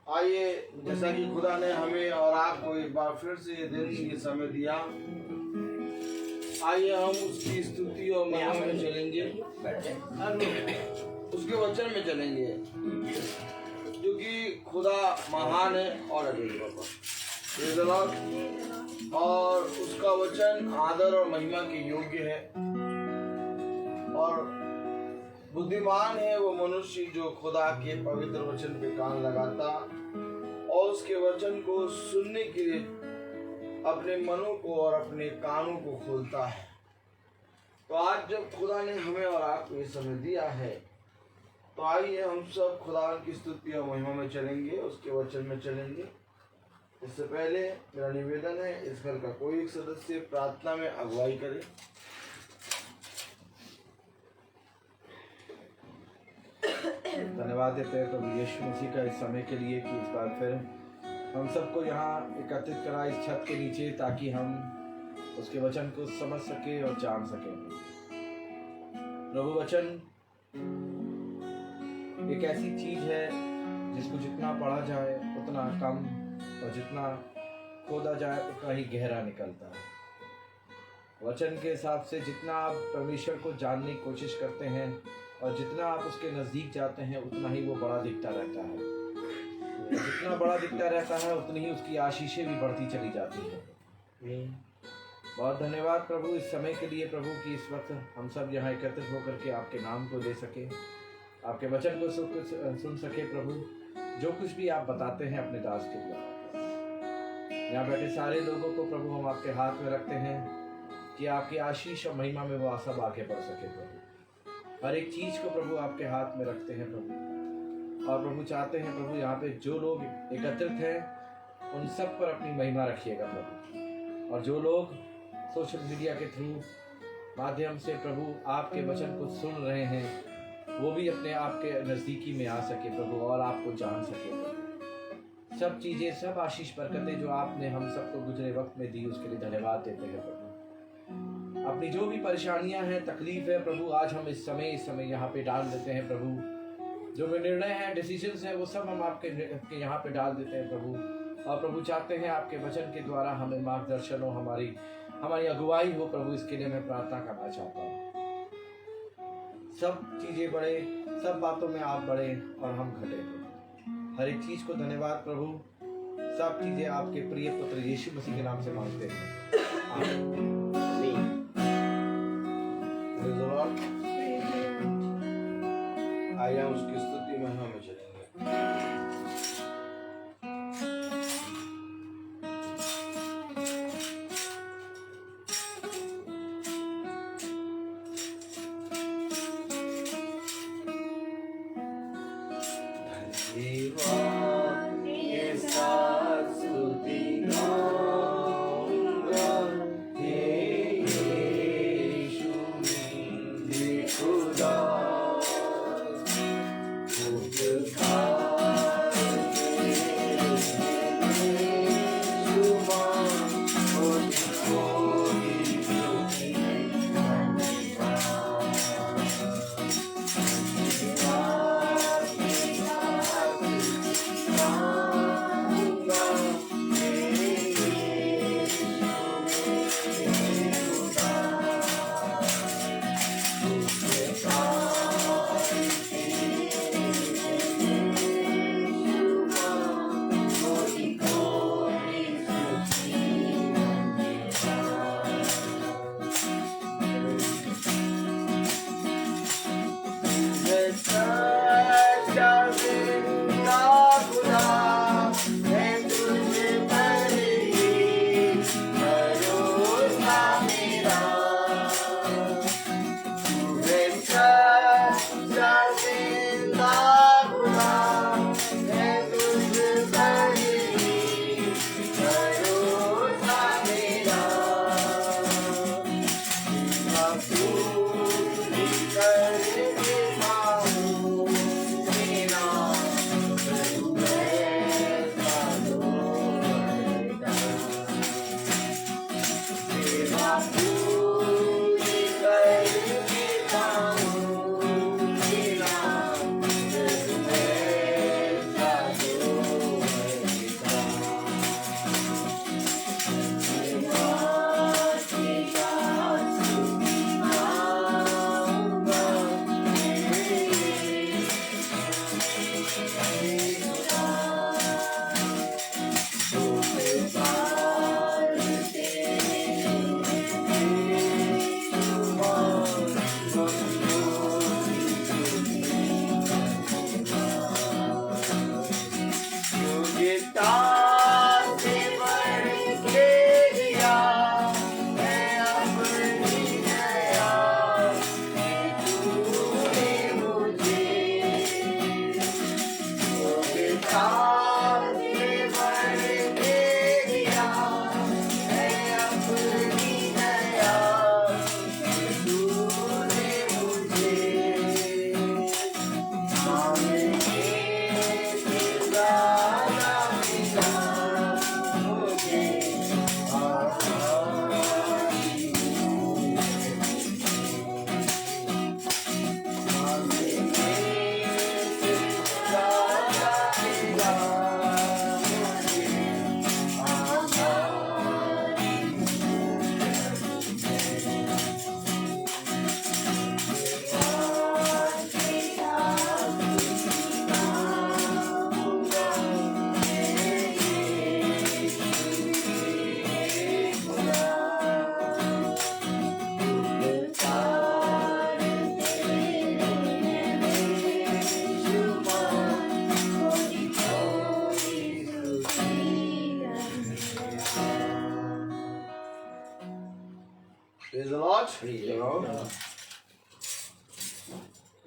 आइए, जैसा कि खुदा ने हमें और आपको एक बार फिर से ये दिन ये समय दिया, आइए हम उसकी स्तुति और महिमा में चलेंगे, उसके वचन में चलेंगे, क्योंकि खुदा महान है और अद्वितीय और उसका वचन आदर और महिमा के योग्य है। और बुद्धिमान है वो मनुष्य जो खुदा के पवित्र वचन पे कान लगाता और उसके वचन को सुनने के लिए अपने मनों को और अपने कानों को खोलता है। तो आज जब खुदा ने हमें और आपको ये समय दिया है, तो आइए हम सब खुदा की स्तुति और महिमा में चलेंगे, उसके वचन में चलेंगे। इससे पहले मेरा निवेदन है, इस घर का कोई एक सदस्य प्रार्थना में अगुवाई करे। धन्यवाद देते हैं प्रभु यीशु मसीह का इस समय के लिए कि इस बार फिर हम सबको यहाँ एकत्रित करा इस छत के नीचे, ताकि हम उसके वचन को समझ सके और जान सके। प्रभु वचन एक ऐसी चीज है जिसको जितना पढ़ा जाए उतना कम, और जितना खोदा जाए उतना ही गहरा निकलता है। वचन के हिसाब से जितना आप परमेश्वर को जानने की कोशिश करते हैं और जितना आप उसके नज़दीक जाते हैं, उतना ही वो बड़ा दिखता रहता है। जितना बड़ा दिखता रहता है उतनी ही उसकी आशीषें भी बढ़ती चली जाती हैं। बहुत धन्यवाद प्रभु इस समय के लिए प्रभु कि इस वक्त हम सब यहाँ एकत्रित होकर के आपके नाम को ले सके, आपके वचन को सुन सके। प्रभु जो कुछ भी आप बताते हैं अपने दास के द्वारा, यहाँ बैठे सारे लोगों को प्रभु हम आपके हाथ में रखते हैं कि आपकी आशीष और महिमा में वो सब आगे बढ़ सके। प्रभु हर एक चीज़ को प्रभु आपके हाथ में रखते हैं प्रभु, और प्रभु चाहते हैं प्रभु यहाँ पे जो लोग एकत्रित हैं उन सब पर अपनी महिमा रखिएगा प्रभु। और जो लोग सोशल मीडिया के थ्रू माध्यम से प्रभु आपके वचन को सुन रहे हैं, वो भी अपने आपके नज़दीकी में आ सके प्रभु और आपको जान सके प्रभु। सब चीज़ें, सब आशीष बरकतें जो आपने हम सबको गुजरे वक्त में दी, उसके लिए धन्यवाद देते हैं प्रभु। अपनी जो भी परेशानियां हैं, तकलीफ है प्रभु, आज हम इस समय यहाँ पे डाल देते हैं प्रभु। जो भी निर्णय हैं, डिसीजंस हैं, वो सब हम आपके यहाँ पे डाल देते हैं प्रभु। और प्रभु चाहते हैं आपके वचन के द्वारा हमें मार्गदर्शन हो, हमारी अगुवाई हो प्रभु। इसके लिए मैं प्रार्थना करना चाहता हूँ। सब चीज़ें बढ़े, सब बातों में आप बढ़े और हम घटे प्रभु। हर एक चीज़ को धन्यवाद प्रभु। सब चीज़ें आपके प्रिय पुत्र यीशु मसीह के नाम से मांगते हैं, आमीन। आइए उसकी स्तुति में हम चलेंगे।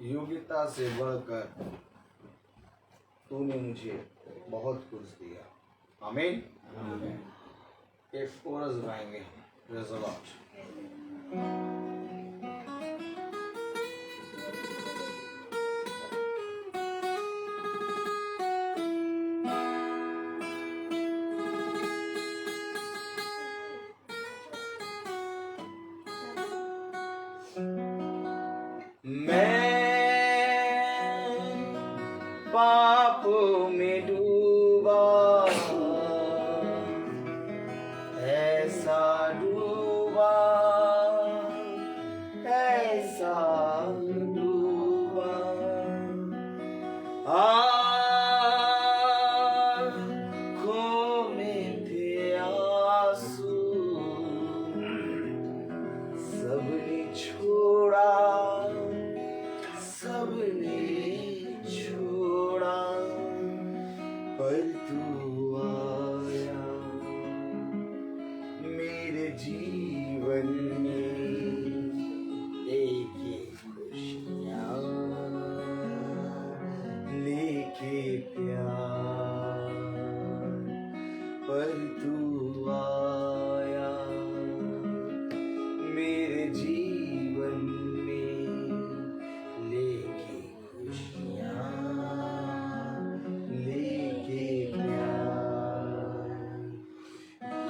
योग्यता से बढ़कर तूने मुझे बहुत कुछ दिया। आमीन। एक कोरस गाएंगे। Praise the Lord। पाप में डूबा, ऐसा डूबा, ऐसा डूबा, आँखों में थे आंसू, सबने छोड़ा, सबने छोड़ा, पर तू आया मेरे जीवन में, लेके खुशियाँ, लेके प्यार, पर तू आया मेरे जीवन में, लेके खुशियाँ, लेके प्यार।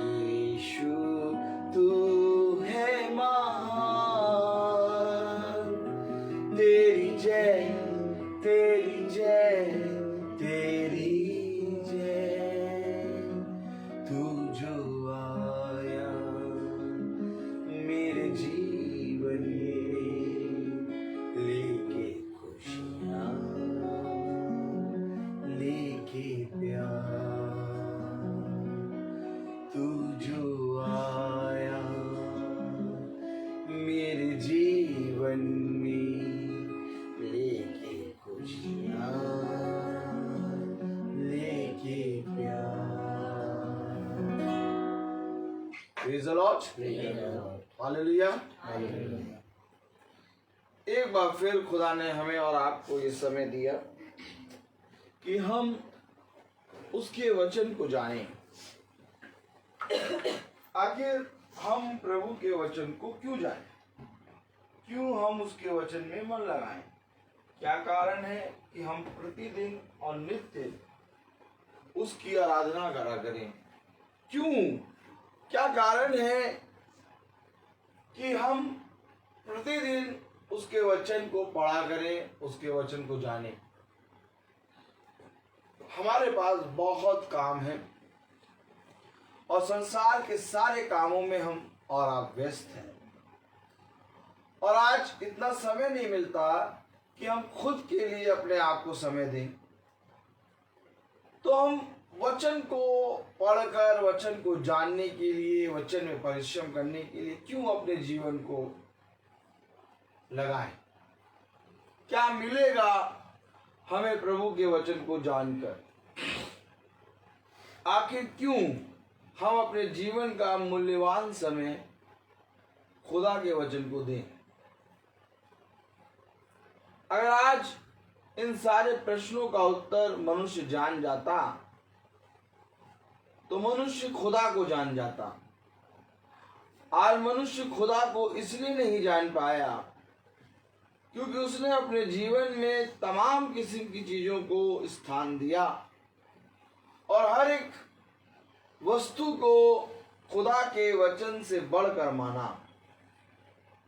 यीशु तू है महान, तेरी जय, तेरी जय, तेरी जय। तू जो आया मेरे जीवन में, लेके खुशियाँ, लेके प्यार। तू जो आया मेरे जीवन में, लेके खुशियाँ, लेके प्यार। Praise the Lord। हालेलुया। एक बार फिर खुदा ने हमें और आपको ये समय दिया कि हम उसके वचन को जानें। आखिर हम प्रभु के वचन को क्यों जानें? क्यों हम उसके वचन में मन लगाएं? क्या कारण है कि हम प्रतिदिन और नित्य उसकी आराधना करा करें? क्यों? क्या कारण है कि हम प्रतिदिन उसके वचन को पढ़ा करें, उसके वचन को जानें? हमारे पास बहुत काम है और संसार के सारे कामों में हम और आप व्यस्त हैं, और आज इतना समय नहीं मिलता कि हम खुद के लिए अपने आप को समय दें। तो हम वचन को पढ़कर, वचन को जानने के लिए, वचन में परिश्रम करने के लिए क्यों अपने जीवन को लगाएं? क्या मिलेगा हमें प्रभु के वचन को जानकर? आखिर क्यों हम अपने जीवन का मूल्यवान समय खुदा के वचन को दें? अगर आज इन सारे प्रश्नों का उत्तर मनुष्य जान जाता तो मनुष्य खुदा को जान जाता। आज मनुष्य खुदा को इसलिए नहीं जान पाया क्योंकि उसने अपने जीवन में तमाम किस्म की चीजों को स्थान दिया और हर एक वस्तु को खुदा के वचन से बढ़कर माना।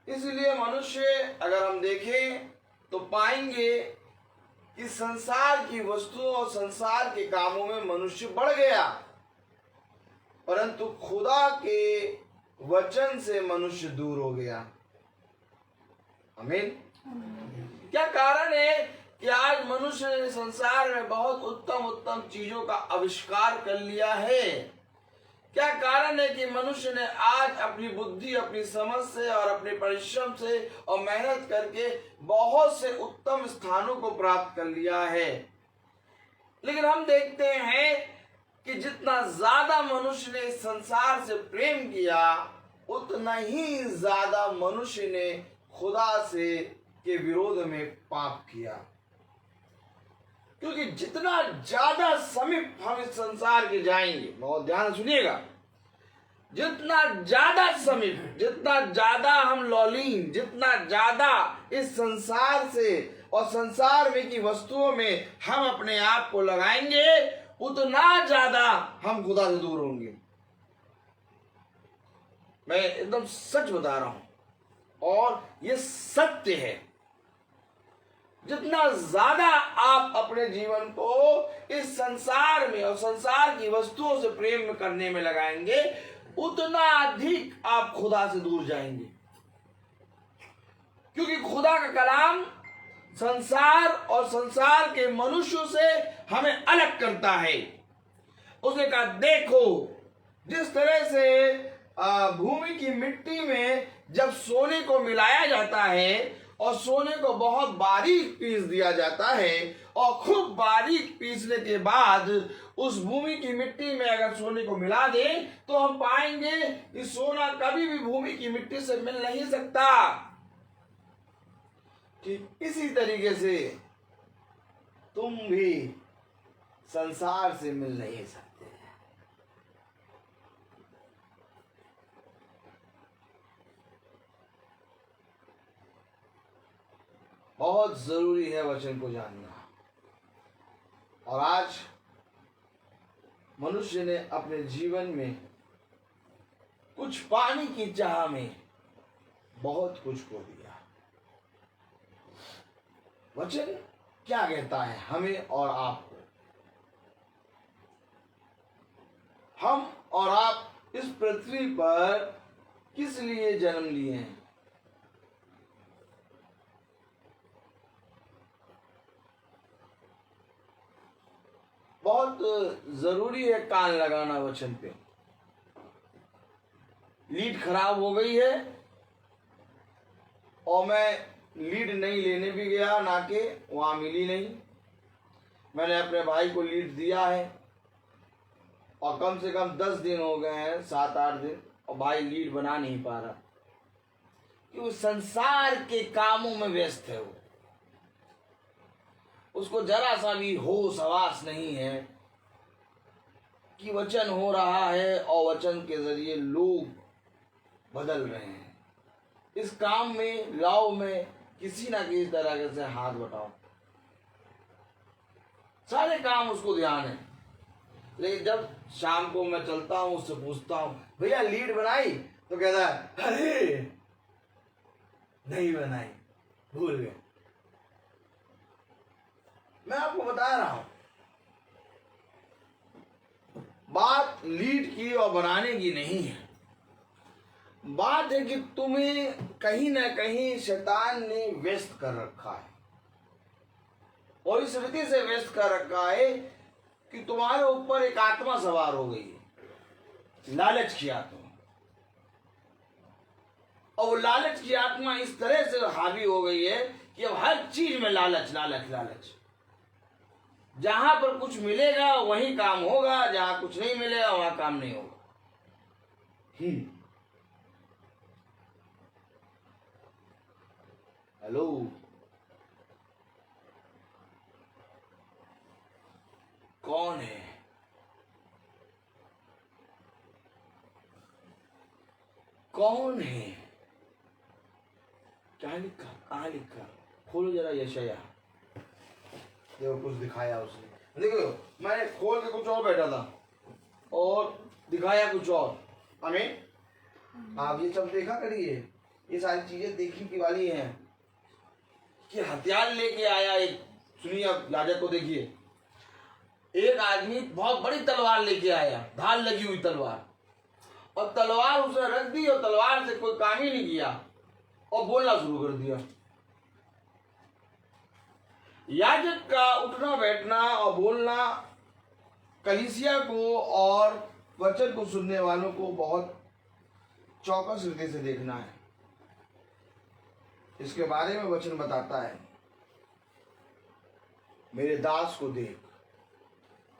इसलिए मनुष्य, अगर हम देखें तो पाएंगे कि संसार की वस्तुओं और संसार के कामों में मनुष्य बढ़ गया, परंतु खुदा के वचन से मनुष्य दूर हो गया। आमीन। क्या कारण है कि आज मनुष्य ने संसार में बहुत उत्तम उत्तम चीजों का आविष्कार कर लिया है? क्या कारण है कि मनुष्य ने आज अपनी बुद्धि, अपनी समझ से और अपने परिश्रम से और मेहनत करके बहुत से उत्तम स्थानों को प्राप्त कर लिया है? लेकिन हम देखते हैं कि जितना ज्यादा मनुष्य ने संसार से प्रेम किया, उतना ही ज्यादा मनुष्य ने खुदा से के विरोध में पाप किया। क्योंकि जितना ज्यादा समीप हम इस संसार के जाएंगे, बहुत ध्यान से सुनिएगा, जितना ज्यादा समीप, जितना ज्यादा हम लौलीन, जितना ज्यादा इस संसार से और संसार में की वस्तुओं में हम अपने आप को लगाएंगे, उतना ज्यादा हम खुदा से दूर होंगे। मैं एकदम सच बता रहा हूं और ये सत्य है। जितना ज्यादा आप अपने जीवन को इस संसार में और संसार की वस्तुओं से प्रेम करने में लगाएंगे, उतना अधिक आप खुदा से दूर जाएंगे। क्योंकि खुदा का कलाम संसार और संसार के मनुष्यों से हमें अलग करता है। उसने कहा, देखो जिस तरह से भूमि की मिट्टी में जब सोने को मिलाया जाता है और सोने को बहुत बारीक पीस दिया जाता है और खूब बारीक पीसने के बाद उस भूमि की मिट्टी में अगर सोने को मिला दे तो हम पाएंगे कि सोना कभी भी भूमि की मिट्टी से मिल नहीं सकता। ठीक इसी तरीके से तुम भी संसार से मिल नहीं सकते। बहुत जरूरी है वचन को जानना। और आज मनुष्य ने अपने जीवन में कुछ पाने की चाह में बहुत कुछ खो दिया। वचन क्या कहता है हमें और आपको? हम और आप इस पृथ्वी पर किस लिए जन्म लिए हैं? बहुत जरूरी है कान लगाना वचन पे। लीड खराब हो गई है और मैं लीड नहीं लेने भी गया, ना के वहां मिली नहीं। मैंने अपने भाई को लीड दिया है और कम से कम 10 दिन हो गए हैं, 7-8 दिन, और भाई लीड बना नहीं पा रहा क्योंकि संसार के कामों में व्यस्त है। वो उसको जरा सा भी होश हवास नहीं है कि वचन हो रहा है और वचन के जरिए लोग बदल रहे हैं। इस काम में लाओ में किसी ना किसी तरह से हाथ बटाओ, सारे काम उसको ध्यान है। लेकिन जब शाम को मैं चलता हूं, उससे पूछता हूं, भैया लीड बनाई? तो कहता है, अरे नहीं बनाई, भूल गए। मैं आपको बता रहा हूं, बात लीड की और बनाने की नहीं है। बात है कि तुम्हें कहीं ना कहीं शैतान ने व्यस्त कर रखा है और इस रीति से व्यस्त कर रखा है कि तुम्हारे ऊपर एक आत्मा सवार हो गई है, लालच की आत्मा। और वो लालच की आत्मा इस तरह से हावी हो गई है कि अब हर चीज में लालच लालच लालच। जहां पर कुछ मिलेगा वहीं काम होगा, जहां कुछ नहीं मिलेगा वहां काम नहीं होगा। हेलो, कौन है? कौन है? क्या लिखा? कहाँ लिखा? खोलो जरा यशाया। देखो कुछ दिखाया उसने। देखो मैंने खोल के कुछ और बैठा था और दिखाया कुछ और। हमें आप ये सब देखा करिए, ये सारी चीजें देखने की वाली हैं। कि हथियार लेके आया एक, सुनिए अब लाजक को देखिए। एक आदमी बहुत बड़ी तलवार लेके आया, धार लगी हुई तलवार, और तलवार उसने रख दी और तलवार से कोई काम ही नहीं किया और बोलना शुरू कर दिया। याजक का उठना बैठना और बोलना कलीसिया को और वचन को सुनने वालों को बहुत चौकस रीति से देखना है। इसके बारे में वचन बताता है, मेरे दास को देख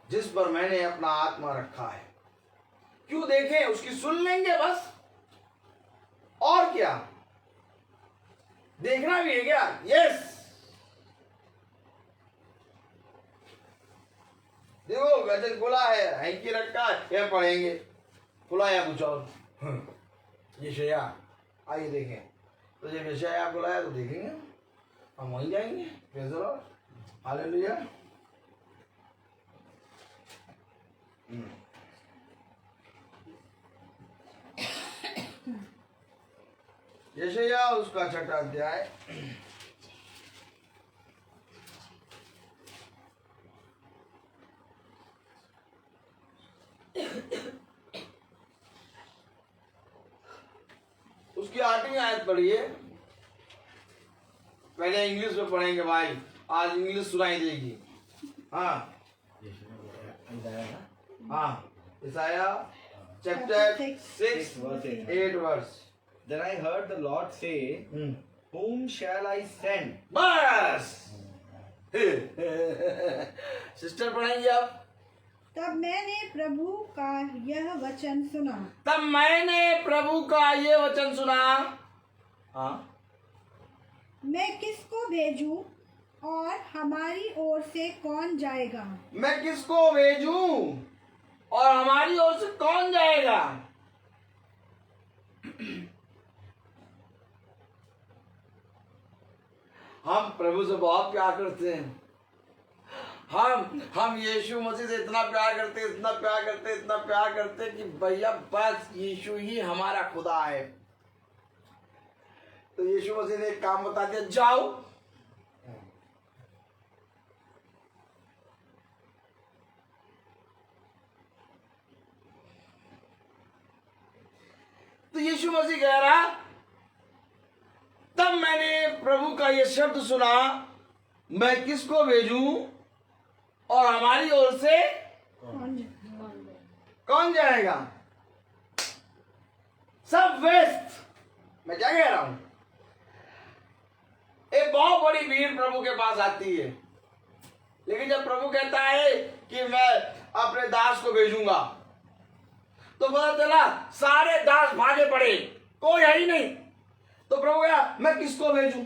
जिस पर मैंने अपना आत्मा रखा है। क्यों देखें? उसकी सुन लेंगे बस। और क्या देखना भी है क्या? यस। देखो वचन खुला है, हैंकी रखा है, यह पढ़ेंगे। खुला या कुछ और? यशाया, आइए देखें। तो जब यशाया खुला है तो देखेंगे, हम वहीं जाएंगे। Praise the Lord, hallelujah. यशाया उसका 6वां अध्याय, उसकी 8वीं आयत पढ़िए। पहले इंग्लिश में पढ़ेंगे भाई, आज इंग्लिश सुनाई देगी। हाँ हाँ, Isaiah chapter 6 8 verse. Then I heard the Lord say, Whom shall I send? बस सिस्टर पढ़ेंगे आप। तब मैंने प्रभु का यह वचन सुना। तब मैंने प्रभु का ये वचन सुना। हाँ, मैं किसको भेजूं और हमारी ओर से कौन जाएगा? मैं किसको भेजूं और हमारी ओर से कौन जाएगा? हम प्रभु से बहुत प्यार करते हैं। हम यीशु मसीह से इतना प्यार करते, इतना प्यार करते, इतना प्यार करते कि भैया बस यीशु ही हमारा खुदा है। तो यीशु मसीह ने एक काम बता दिया, जाओ तो यीशु मसीह कह रहा, तब मैंने प्रभु का यह शब्द सुना, मैं किसको भेजूं और हमारी ओर से कौन जाएगा? सब वेस्ट। मैं क्या कह रहा हूं? एक बहुत बड़ी भीड़ प्रभु के पास आती है, लेकिन जब प्रभु कहता है कि मैं अपने दास को भेजूंगा, तो पता चला सारे दास भागे पड़े, कोई है ही नहीं। तो प्रभु कहा, मैं किसको भेजूं?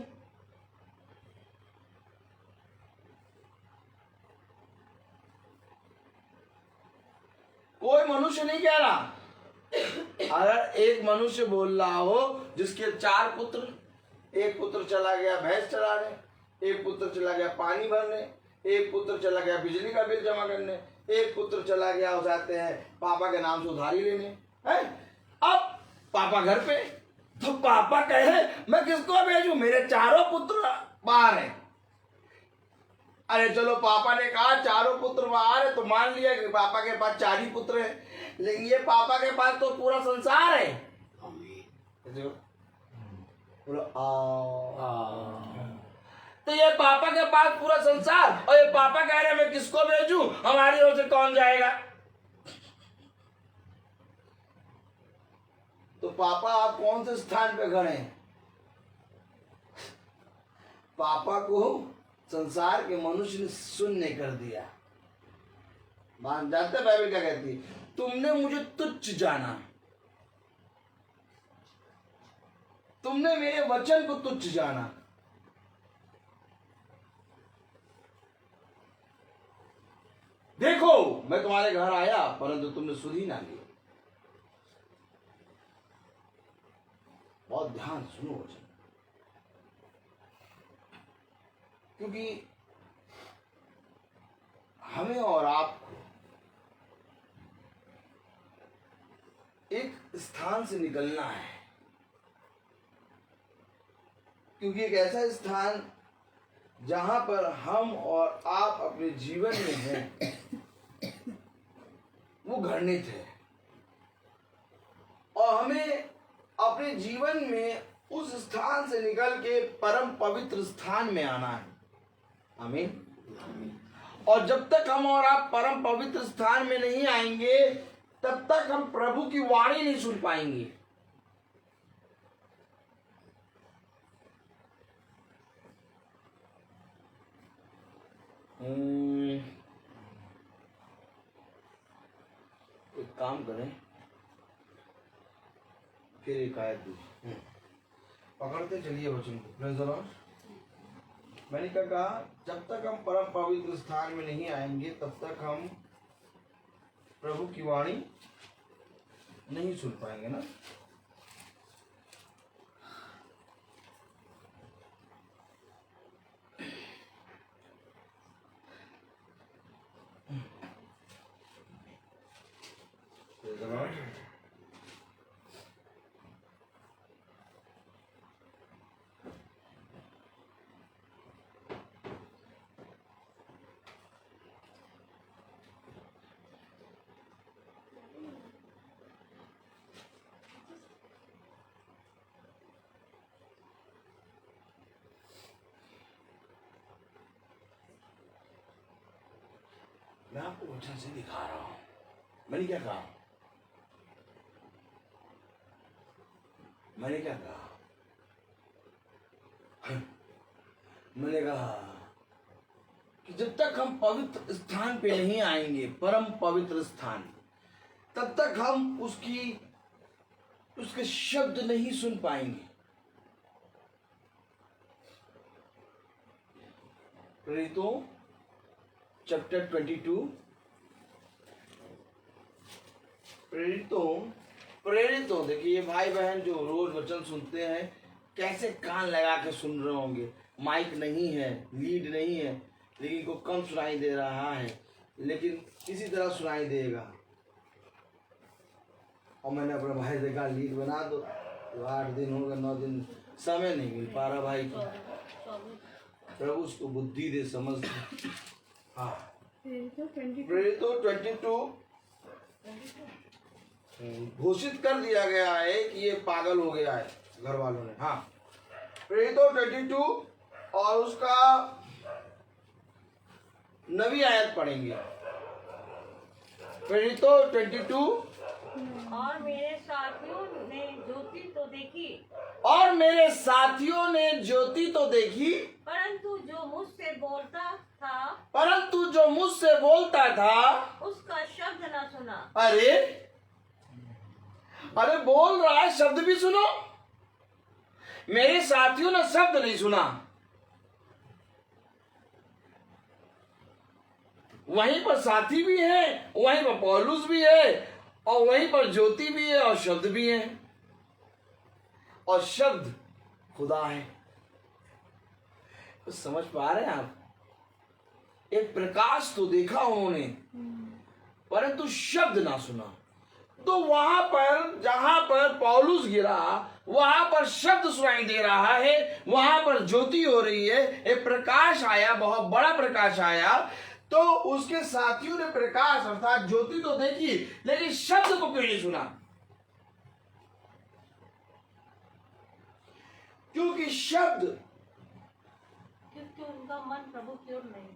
कोई मनुष्य नहीं कह रहा। अगर एक मनुष्य बोल रहा हो जिसके 4 पुत्र, एक पुत्र चला गया भैंस चलाने, एक पुत्र चला गया पानी भरने, एक पुत्र चला गया बिजली का बिल जमा करने, एक पुत्र चला गया हो जाते हैं पापा के नाम से उधारी लेने, है? अब पापा घर पे, तो पापा कहे मैं किसको भेजूं? मेरे 4 पुत्र बाहर हैं। अरे चलो, पापा ने कहा 4 पुत्र बाहर है, तो मान लिया कि पापा के पास 4 ही पुत्र हैं, लेकिन ये पापा के पास तो पूरा संसार है। तो ये पापा के पास पूरा संसार, और ये पापा कह रहे मैं किसको भेजूं, हमारी ओर से कौन जाएगा? तो पापा आप कौन से स्थान पे खड़े हैं? पापा को संसार के मनुष्य ने शून्य कर दिया। जानते बाइबल क्या कहती है? तुमने मुझे तुच्छ जाना, तुमने मेरे वचन को तुच्छ जाना। देखो मैं तुम्हारे घर आया, परंतु तुमने सुध ही ना लिया। बहुत ध्यान सुनो वचन, क्योंकि हमें और आपको एक स्थान से निकलना है, क्योंकि एक ऐसा स्थान जहां पर हम और आप अपने जीवन में हैं, वो घृणित है, और हमें अपने जीवन में उस स्थान से निकल के परम पवित्र स्थान में आना है। आमीन। और जब तक हम और आप परम पवित्र स्थान में नहीं आएंगे, तब तक हम प्रभु की वाणी नहीं सुन पाएंगे। एक काम करें, फिर एक आयत दूसरी। पकड़ते चलिए वचन को। Praise the Lord। मैंने क्या कहा, जब तक हम परम पवित्र स्थान में नहीं आएंगे तब तक हम प्रभु की वाणी नहीं सुन पाएंगे ना। Praise the Lord। मैं आपको वचन से दिखा रहा हूं। मैंने क्या कहा, मैंने क्या कहा, मैंने कहा कि जब तक हम पवित्र स्थान पे नहीं आएंगे, परम पवित्र स्थान, तब तक हम उसके शब्द नहीं सुन पाएंगे। प्रेरितों चैप्टर 22। प्रेरितों देखिए भाई बहन जो रोज वचन सुनते हैं कैसे कान लगा के सुन रहे होंगे। माइक नहीं है, लीड नहीं है, लेकिन को कम सुनाई दे रहा है, लेकिन किसी तरह सुनाई देगा। और मैंने अपने भाई से कहा लीड बना दो, तो 8 दिन हो गए, 9 दिन समय नहीं मिल पा रहा भाई को। प्रभु उसको बुद्धि दे, समझ दे। हाँ प्रेरितों 22 घोषित कर दिया गया है कि ये पागल हो गया है घर वालों ने। हाँ प्रेरितों 22 और उसका 9वीं आयत पढ़ेंगे। प्रेरितों 22। और मेरे साथियों ने ज्योति तो देखी, और मेरे साथियों ने ज्योति तो देखी, परंतु जो मुझसे बोलता था उसका शब्द न सुना। अरे बोल रहा है, शब्द भी सुनो। मेरे साथियों ने शब्द नहीं सुना। वहीं पर साथी भी है, वहीं पर पौलुस भी है, और वहीं पर ज्योति भी है, और शब्द भी है, और शब्द खुदा है। तो समझ पा रहे हैं आप? एक प्रकाश तो देखा उन्होंने, परंतु शब्द ना सुना। तो वहां पर जहां पर पौलुस गिरा, वहां पर शब्द सुनाई दे रहा है, वहां पर ज्योति हो रही है, एक प्रकाश आया, बहुत बड़ा प्रकाश आया। तो उसके साथियों ने प्रकाश अर्थात ज्योति तो देखी, लेकिन शब्द को क्यों नहीं सुना? क्योंकि उनका मन प्रभु की ओर नहीं।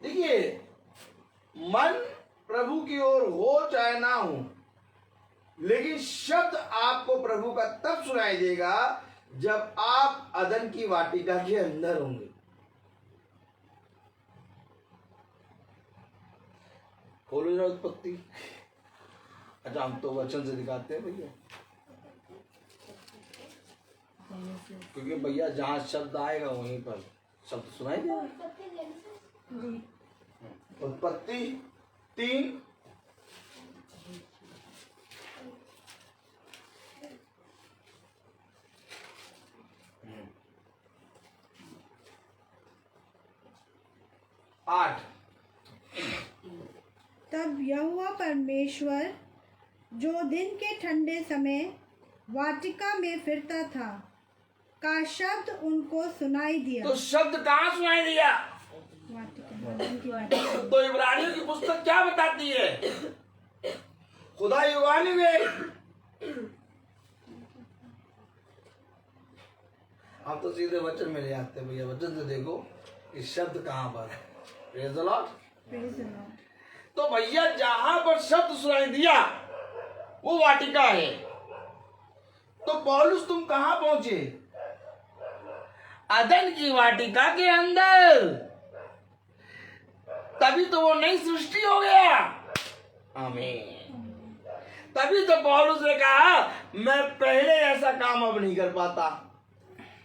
देखिए, मन प्रभु की ओर हो चाहे ना हो, लेकिन शब्द आपको प्रभु का तब सुनाई देगा जब आप अदन की वाटिका के अंदर होंगे। खोलो जरा उत्पत्ति। अच्छा, हम तो वचन से दिखाते हैं भैया, क्योंकि भैया जहां शब्द आएगा वहीं पर शब्द सुनाई देगा। उत्पत्ति 3 8। तब यहोवा परमेश्वर जो दिन के ठंडे समय वाटिका में फिरता था का शब्द उनको सुनाई दिया। तो शब्द कहाँ सुनाई दिया? तो इब्रानियों की पुस्तक क्या बताती है? खुदा युगानी में। आप तो सीधे वचन में ले आते हैं भैया, वचन से देखो कि शब्द कहाँ पर है। Praise the Lord। तो भैया जहां पर शब्द सुनाई दिया वो वाटिका है। तो पौलुस तुम कहां पहुंचे? अदन की वाटिका के अंदर। तभी तो वो नई सृष्टि हो गया। आमीन। तभी तो पौलुस ने कहा मैं पहले ऐसा काम अब नहीं कर पाता।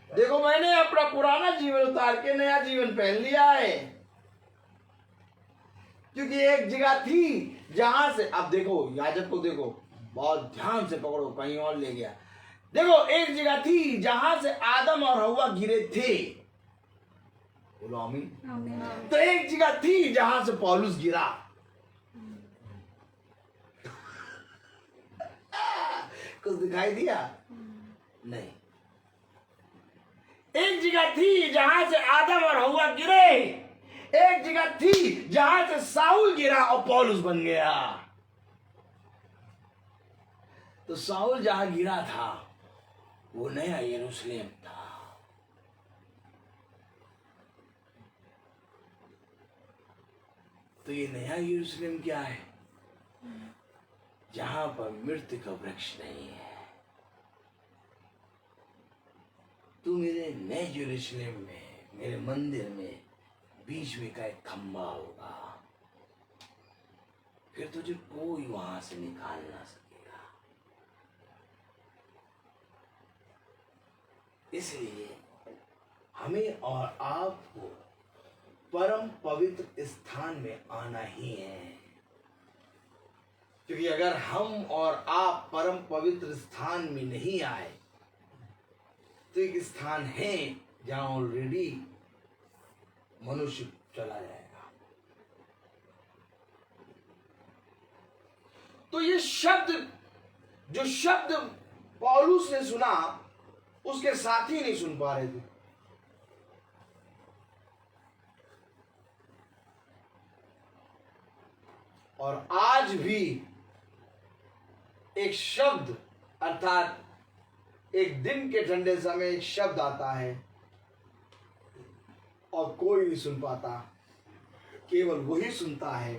देखो मैंने अपना पुराना जीवन उतार के नया जीवन पहन लिया है, क्योंकि एक जगह थी जहां से, अब देखो याजक को देखो, बहुत ध्यान से पकड़ो, कहीं और ले गया। देखो एक जगह थी जहां से आदम और हव्वा गिरे थे, बोलो आमीन। तो एक जगह थी जहां से पौलुस गिरा। कुछ दिखाई दिया? नहीं। एक जगह थी जहां से आदम और हव्वा गिरे, एक जगह थी जहां से साउल गिरा और पौलुस बन गया। तो साउल जहां गिरा था वो नया यरूशलेम था। तो ये नया यरूशलेम क्या है? जहां पर मृत्यु का वृक्ष नहीं है। तू मेरे नए यरूशलेम में, मेरे मंदिर में बीच में का एक खंबा होगा, फिर तुझे कोई वहां से निकाल ना सकेगा। इसलिए हमें और आपको परम पवित्र स्थान में आना ही है, क्योंकि अगर हम और आप परम पवित्र स्थान में नहीं आए तो एक स्थान है जहां ऑलरेडी मनुष्य चला जाएगा। तो ये शब्द, जो शब्द पौलुस ने सुना, उसके साथी नहीं सुन पा रहे थे। और आज भी एक शब्द, अर्थात एक दिन के ठंडे समय एक शब्द आता है और कोई नहीं सुन पाता, केवल वही सुनता है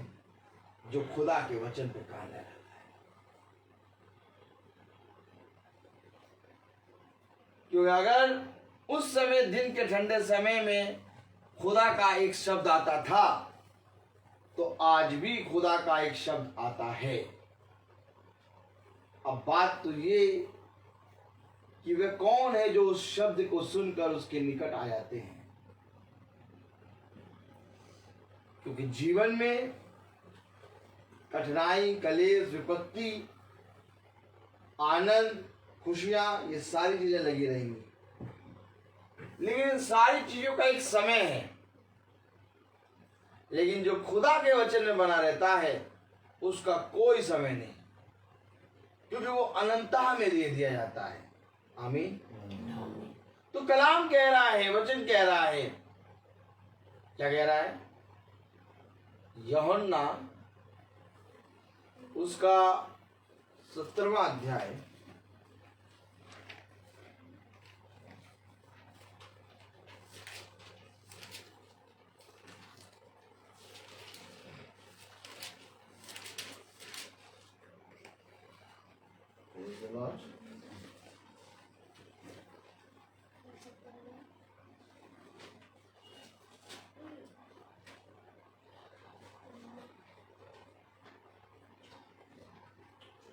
जो खुदा के वचन पे कान लगाता है। क्योंकि अगर उस समय दिन के ठंडे समय में खुदा का एक शब्द आता था, तो आज भी खुदा का एक शब्द आता है। अब बात तो ये कि वे कौन है जो उस शब्द को सुनकर उसके निकट आ जाते हैं। क्योंकि जीवन में कठिनाई, कलेश, विपत्ति, आनंद, खुशियां, ये सारी चीजें लगी रहेंगी, लेकिन इन सारी चीजों का एक समय है। लेकिन जो खुदा के वचन में बना रहता है उसका कोई समय नहीं, क्योंकि वो अनंतता में दे दिया जाता है। आमीन। तो कलाम कह रहा है, वचन कह रहा है, क्या कह रहा है? यूहन्ना उसका 17वां अध्याय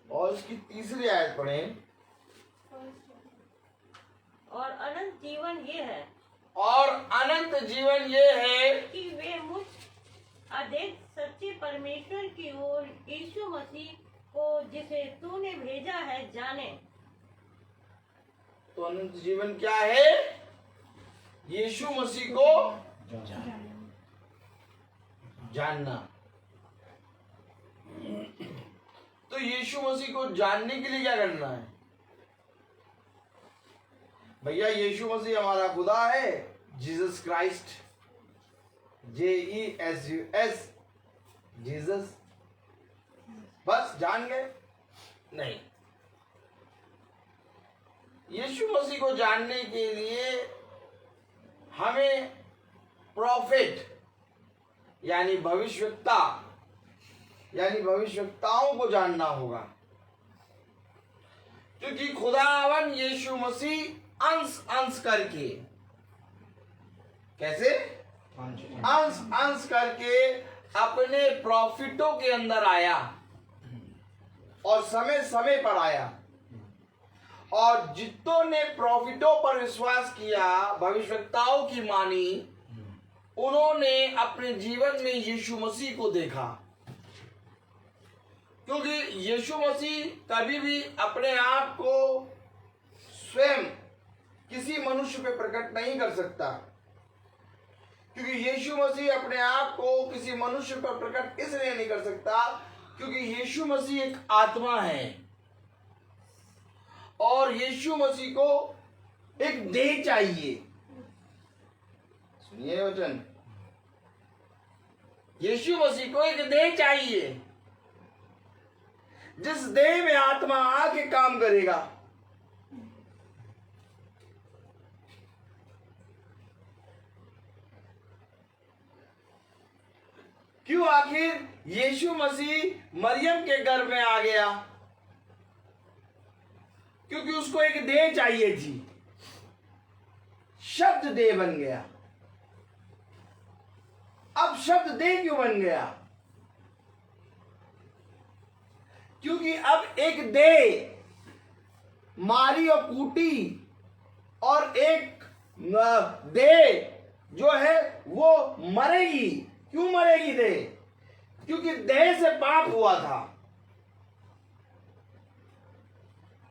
और उसकी तीसरी आयत पढ़ें। और अनंत जीवन ये है, और अनंत जीवन ये है कि वे मुझ अधिक सच्चे परमेश्वर की ओर यीशु मसीह को, जिसे तूने भेजा है, जाने। तो अनंत जीवन क्या है? यीशु मसीह को जानना। तो यीशु मसीह को जानने के लिए क्या करना है? भैया यीशु मसीह हमारा खुदा है, जीसस क्राइस्ट, JESUS, जीसस। बस जान गए? नहीं। यीशु मसीह को जानने के लिए हमें प्रॉफिट यानी भविष्यवक्ता यानी भविष्यवक्ताओं को जानना होगा, क्योंकि खुदावन यीशु मसीह अंश अंश करके, कैसे अंश अंश करके अपने प्रॉफिटों के अंदर आया और समय समय पर आया। और जितनों ने प्रॉफिटों पर विश्वास किया, भविष्यवक्ताओं की मानी, उन्होंने अपने जीवन में यीशु मसीह को देखा। क्योंकि यीशु मसीह कभी भी अपने आप को स्वयं किसी मनुष्य पे प्रकट नहीं कर सकता, क्योंकि यीशु मसीह अपने आप को किसी मनुष्य पर प्रकट इसलिए नहीं कर सकता क्योंकि यीशु मसीह एक आत्मा है और यीशु मसीह को एक देह चाहिए। सुनिए वचन, यीशु मसीह को एक देह चाहिए जिस देह में आत्मा आके काम करेगा। क्यों आखिर यीशु मसीह मरियम के गर्भ में आ गया? क्योंकि उसको एक देह चाहिए थी। शब्द देह बन गया। अब शब्द देह क्यों बन गया? क्योंकि अब एक देह मारी और कूटी और एक देह जो है वो मरेगी। क्यों मरेगी देह? क्योंकि देह से पाप हुआ था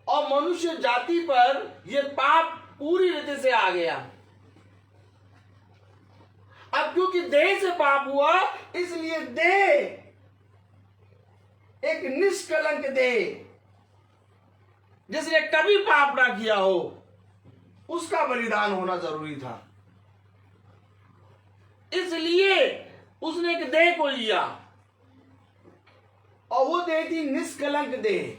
और मनुष्य जाति पर यह पाप पूरी रीति से आ गया। अब क्योंकि देह से पाप हुआ इसलिए देह, एक निष्कलंक देह जिसने कभी पाप ना किया हो, उसका बलिदान होना जरूरी था। इसलिए उसने एक देह को लिया और वो देह थी निष्कलंक देह।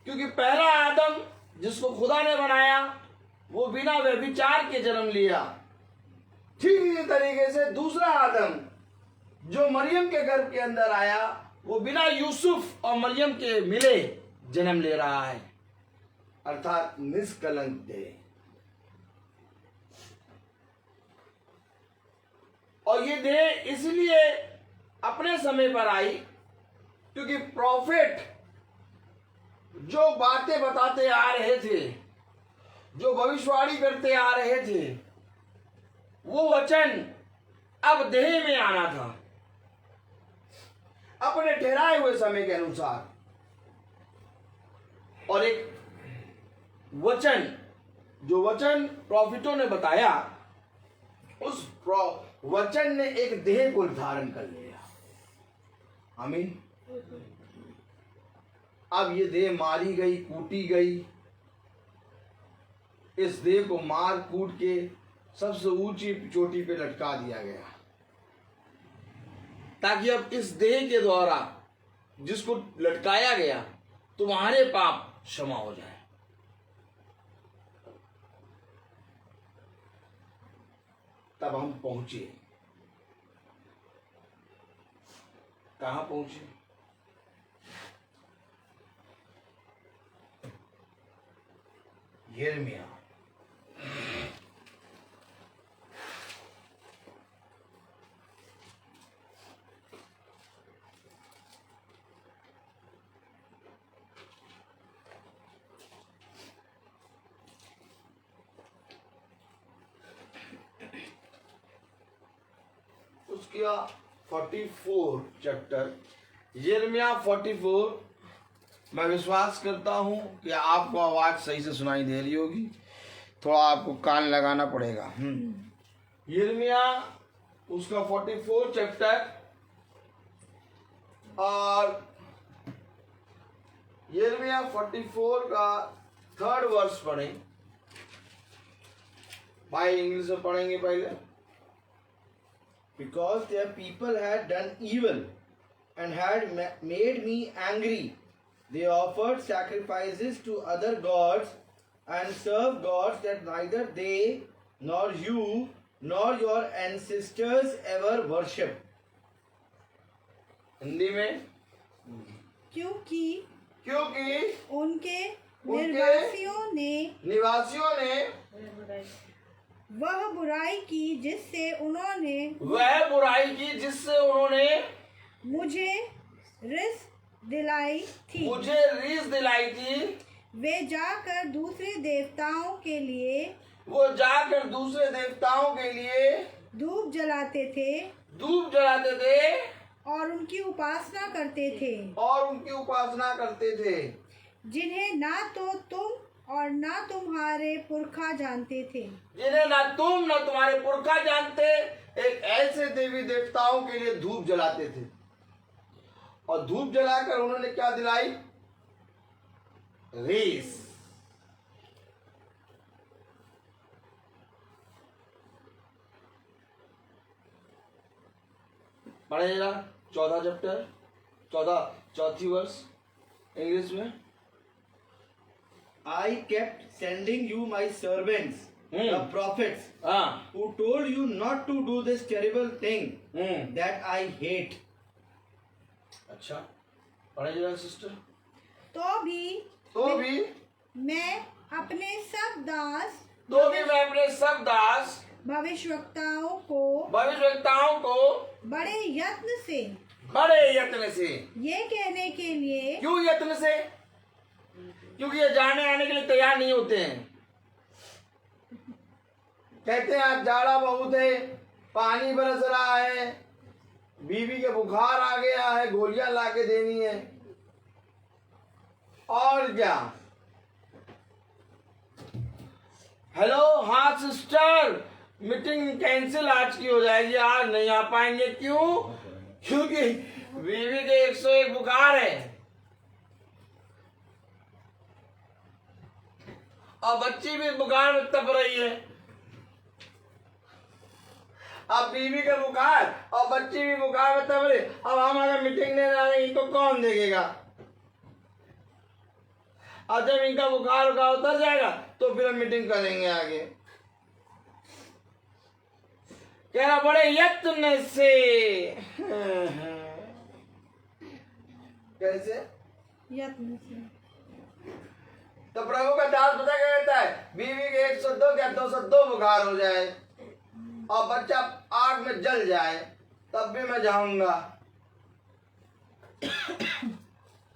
क्योंकि पहला आदम जिसको खुदा ने बनाया वो बिना व्यभिचार के जन्म लिया। ठीक इसी तरीके से दूसरा आदम जो मरियम के गर्भ के अंदर आया वो बिना यूसुफ और मरियम के मिले जन्म ले रहा है, अर्थात निष्कलंक देह। और ये देह इसलिए अपने समय पर आई क्योंकि प्रॉफिट जो बातें बताते आ रहे थे, जो भविष्यवाणी करते आ रहे थे, वो वचन अब देह में आना था अपने ठहराए हुए समय के अनुसार। और एक वचन जो वचन प्रॉफिटों ने बताया, उस वचन ने एक देह को धारण कर लिया। आमीन। अब ये देह मारी गई, कूटी गई। इस देह को मार कूट के सबसे ऊंची चोटी पे लटका दिया गया, ताकि अब इस देह के द्वारा जिसको लटकाया गया तुम्हारे पाप क्षमा हो जाए। तब हम पहुंचे। कहां पहुंचे? यिर्मयाह। उसका 44 चैप्टर, यिर्मयाह 44। मैं विश्वास करता हूं कि आपको आवाज सही से सुनाई दे रही होगी, थोड़ा आपको कान लगाना पड़ेगा। यिर्मयाह उसका 44 चैप्टर और यिर्मयाह 44 का 3rd वर्ष पढ़ें। भाई इंग्लिश में पढ़ेंगे पहले। Because their people had done evil and had made me angry, they offered sacrifices to other gods and served gods that neither they nor you nor your ancestors ever worshipped. Hindi में, क्योंकि उनके निवासियों ने वह बुराई की जिससे उन्होंने मुझे रिस दिलाई थी। मुझे रीस दिलाई थी। वे जाकर दूसरे देवताओं के लिए वो जाकर दूसरे देवताओं के लिए धूप जलाते थे धूप जलाते थे और उनकी उपासना करते थे, और उनकी उपासना करते थे, जिन्हें ना तो तुम और ना तुम्हारे पुरखा जानते थे। जिन्हें ना तुम ना तुम्हारे पुरखा जानते। एक ऐसे देवी देवताओं के लिए धूप जलाते थे, और धूप जलाकर उन्होंने क्या दिलाई? रीस। पढ़े जरा 14 चैप्टर 14 वर्ष इंग्लिश में। I kept sending you my servants, the prophets, हाँ who told you not to do this terrible thing that I hate. अच्छा, पढ़े जरा सिस्टर। तो भी मैं अपने सब दास भविष्यवक्ताओं को बड़े यत्न से ये कहने के लिए, क्यों यत्न से? क्योंकि ये जाने आने के लिए तैयार नहीं होते हैं। कहते हैं आज जाड़ा बहुत है, पानी बरस रहा है, बीवी के बुखार आ गया है, गोलियां लाके देनी है, और क्या। हेलो, हाँ सिस्टर, मीटिंग कैंसिल आज की हो जाएगी, आज नहीं आ पाएंगे। क्यों? क्योंकि बीवी के 101 बुखार है, और बच्ची भी बुखार में तप रही है। अब बीवी का बुखार और बच्ची भी बुखार में तप रही, अब हम अगर मीटिंग नहीं जा रहे इनको कौन देखेगा? और जब इनका बुखार उतर जाएगा तो फिर हम मीटिंग करेंगे आगे। कह रहा बड़े यत्न से। कैसे? यत्न से। तो प्रभु का दास पता क्या कहता है? बीवी के 102 या 202 बुखार हो जाए और बच्चा आग में जल जाए, तब भी मैं जाऊंगा।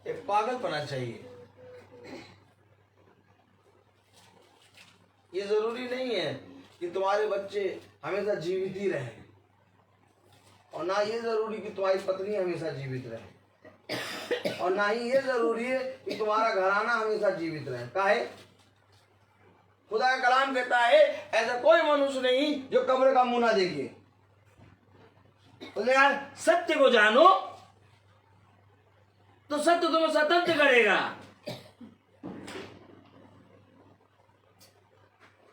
एक पागलपना चाहिए। ये जरूरी नहीं है कि तुम्हारे बच्चे हमेशा जीवित ही रहें, और ना ये जरूरी कि तुम्हारी पत्नी हमेशा जीवित रहे, और ना ही ये जरूरी है कि तुम्हारा घराना हमेशा जीवित रहे। काहे? खुदा का कलाम कहता है ऐसा कोई मनुष्य नहीं जो कब्र का मुंह ना देखे। बोले यार सत्य को जानो तो सत्य तुम्हें स्वतंत्र करेगा।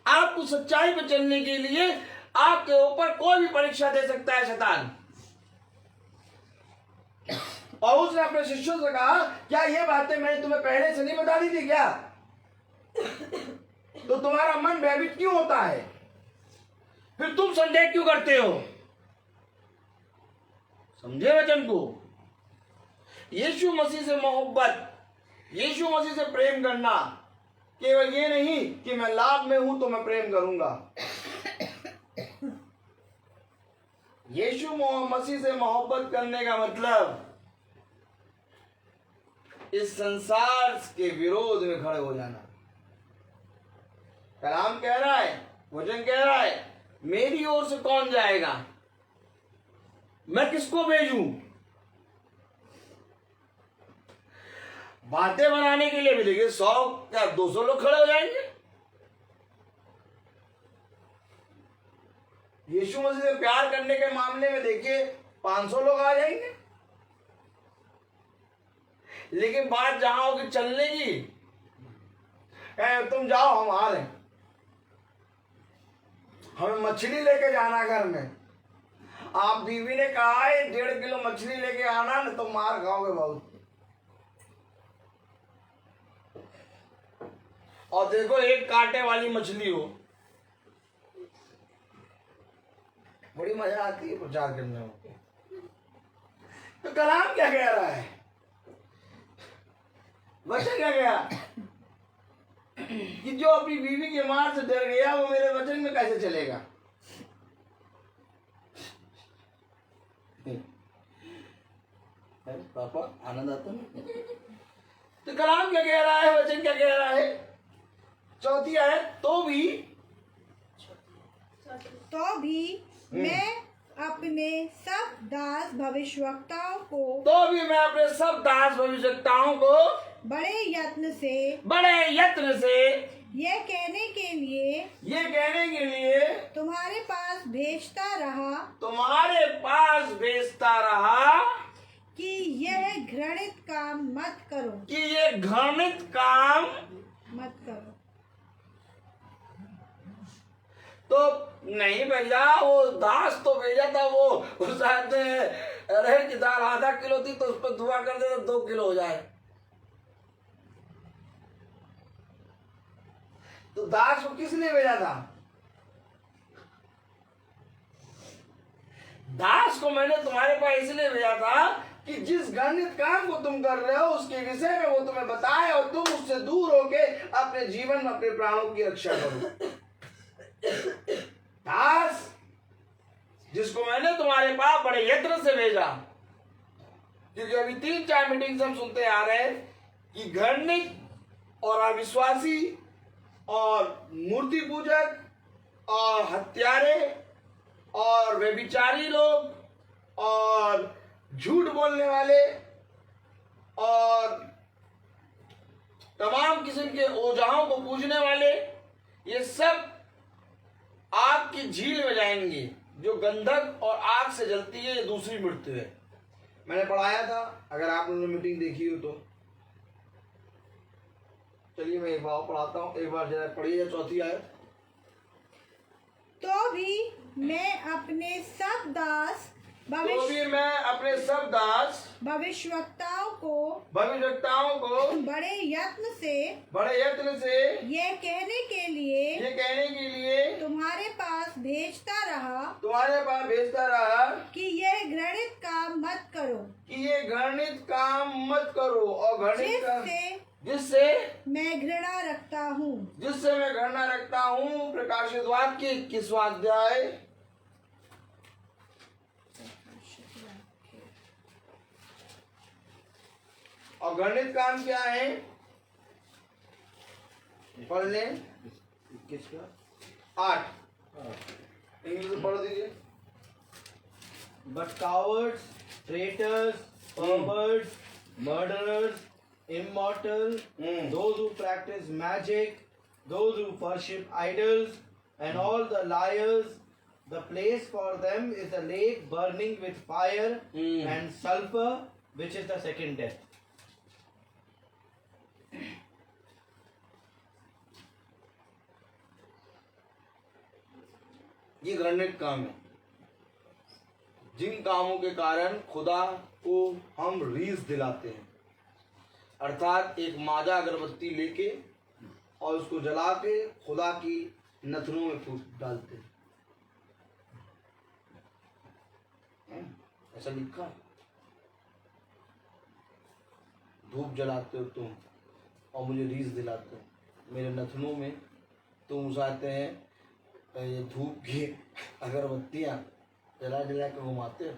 आपको सच्चाई पर चलने के लिए आपके ऊपर कोई भी परीक्षा दे सकता है शैतान। और उसने अपने शिष्यों से कहा क्या ये बातें मैंने तुम्हें पहले से नहीं बता दी थी क्या? तो तुम्हारा मन भयभीत क्यों होता है? फिर तुम संदेह क्यों करते हो? समझे वचन को? यीशु मसीह से मोहब्बत, यीशु मसीह से प्रेम करना केवल ये नहीं कि मैं लाभ में हूं तो मैं प्रेम करूंगा। यीशु मसीह से मोहब्बत करने का मतलब इस संसार के विरोध में खड़े हो जाना। कलाम कह रहा है, वचन कह रहा है, मेरी ओर से कौन जाएगा? मैं किसको भेजूं? बातें बनाने के लिए भी देखिए 100 या 200 लोग खड़े हो जाएंगे। यीशु मसीह से प्यार करने के मामले में देखिए 500 लोग आ जाएंगे। लेकिन बात जहां होगी चलने की, तुम जाओ हम आ रहे हैं, हमें मछली लेके जाना घर में। आप बीवी ने कहा है 1.5 किलो मछली लेके आना ना तो मार खाओगे बहुत। और देखो एक कांटे वाली मछली हो, बड़ी मजा आती है प्रचार करने में। तो कलाम क्या कह रहा है? वचन क्या गया कि जो अपनी बीवी के मार से डर गया वो मेरे वचन में कैसे चलेगा? है पापा, आनंद आता है। तो कलाम क्या कह रहा है, वचन क्या कह रहा है? चौथी आयत, तो भी मैं अपने सब दास भविष्यवक्ताओं को बड़े यत्न से यह कहने के लिए तुम्हारे पास भेजता रहा कि यह घृणित काम मत करो। तो नहीं भैया, वो दास तो भेजा था, वो शायद अरहर की दाल आधा किलो थी तो उस पर धुआ कर दे तो 2 किलो हो जाए। तो दास को किस लिए भेजा था? दास को मैंने तुम्हारे पास इसलिए भेजा था कि जिस घृणित काम को तुम कर रहे हो उसके विषय में वो तुम्हें बताए और तुम उससे दूर होके अपने जीवन में अपने प्राणों की रक्षा करो। दास जिसको मैंने तुम्हारे पास बड़े यत्न से भेजा, क्योंकि अभी 3-4 मीटिंग हम सुनते आ रहे हैं कि घृणित और अविश्वासी और मूर्ति पूजक और हत्यारे और व्यभिचारी लोग और झूठ बोलने वाले और तमाम किस्म के ओझाओं को पूजने वाले, ये सब आग की झील में जाएंगे जो गंधक और आग से जलती है। ये दूसरी मृत्यु है। मैंने पढ़ाया था, अगर आप लोगों ने मीटिंग देखी हो तो। चलिए मैं एक बार पढ़ाता हूँ, एक बार जरा पढ़िए चौथी आयत। तो भी मैं अपने सब दास भविष्यवक्ताओं को बड़े यत्न से यह कहने के लिए तुम्हारे पास भेजता रहा कि यह घृणित काम मत करो और जिससे मैं घृणा रखता हूँ। प्रकाशित वाक्य 21वां अध्याय और घृणित काम क्या है? पढ़ लें 8 इंग्लिश में पढ़ दीजिए। But cowards, traitors, perverts, murderers, immortal, those who practice magic, those who worship idols, and all the liars, the place for them is a lake burning with fire and sulfur, which is the second death. ये घृणित काम है, जिन कामों के कारण खुदा को हम रीस दिलाते हैं, अर्थात एक माजा अगरबत्ती लेके और उसको जला के खुदा की नथनों में फूंक डालते हैं। ऐसा लिखा है। धूप जलाते हो तुम और मुझे रीस दिलाते हो, मेरे नथनों में तुम उसाते हैं ये धूप की अगरबत्तियां जला जला के घुमाते हो।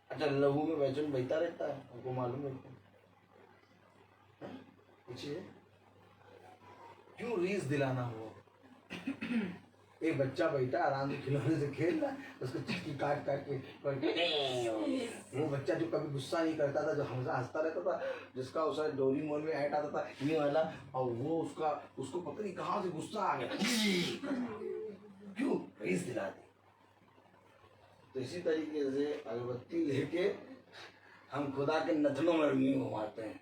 अच्छा, लहू में वचन बहता रहता है, आपको मालूम है पूछिए क्यों रीस दिलाना हो? एक बच्चा बैठा आराम से खिलौने से खेल रहा है, उसको चिट्ठी काट काट के वो बच्चा जो कभी गुस्सा नहीं करता था, जो हमेशा हंसता रहता था, जिसका उस डोरेमोन में ऐड आता था ये वाला, और वो उसको पता नहीं कहाँ से गुस्सा आ गया, क्यों? रीस दिला दी। तो इसी तरीके से अगरबत्ती लेके हम खुदा के नथनों में रींग घुमाते हैं,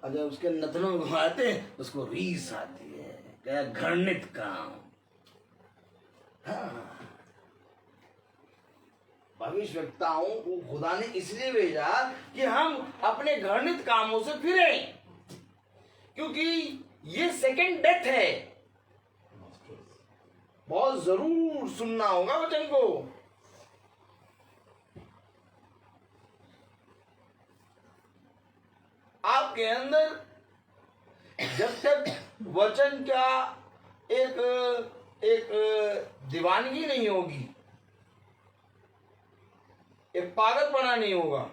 और जब उसके नथनों में घुमाते हैं उसको रीस आती है, क्या घृणित काम। हाँ। भविष्यवक्ताओं को खुदा ने इसलिए भेजा कि हम अपने घृणित कामों से फिरें, क्योंकि ये सेकंड डेथ है। बहुत जरूर सुनना होगा वचन को। आपके अंदर जब तक वचन का एक दीवानगी नहीं होगी, एक पागलपना नहीं होगा।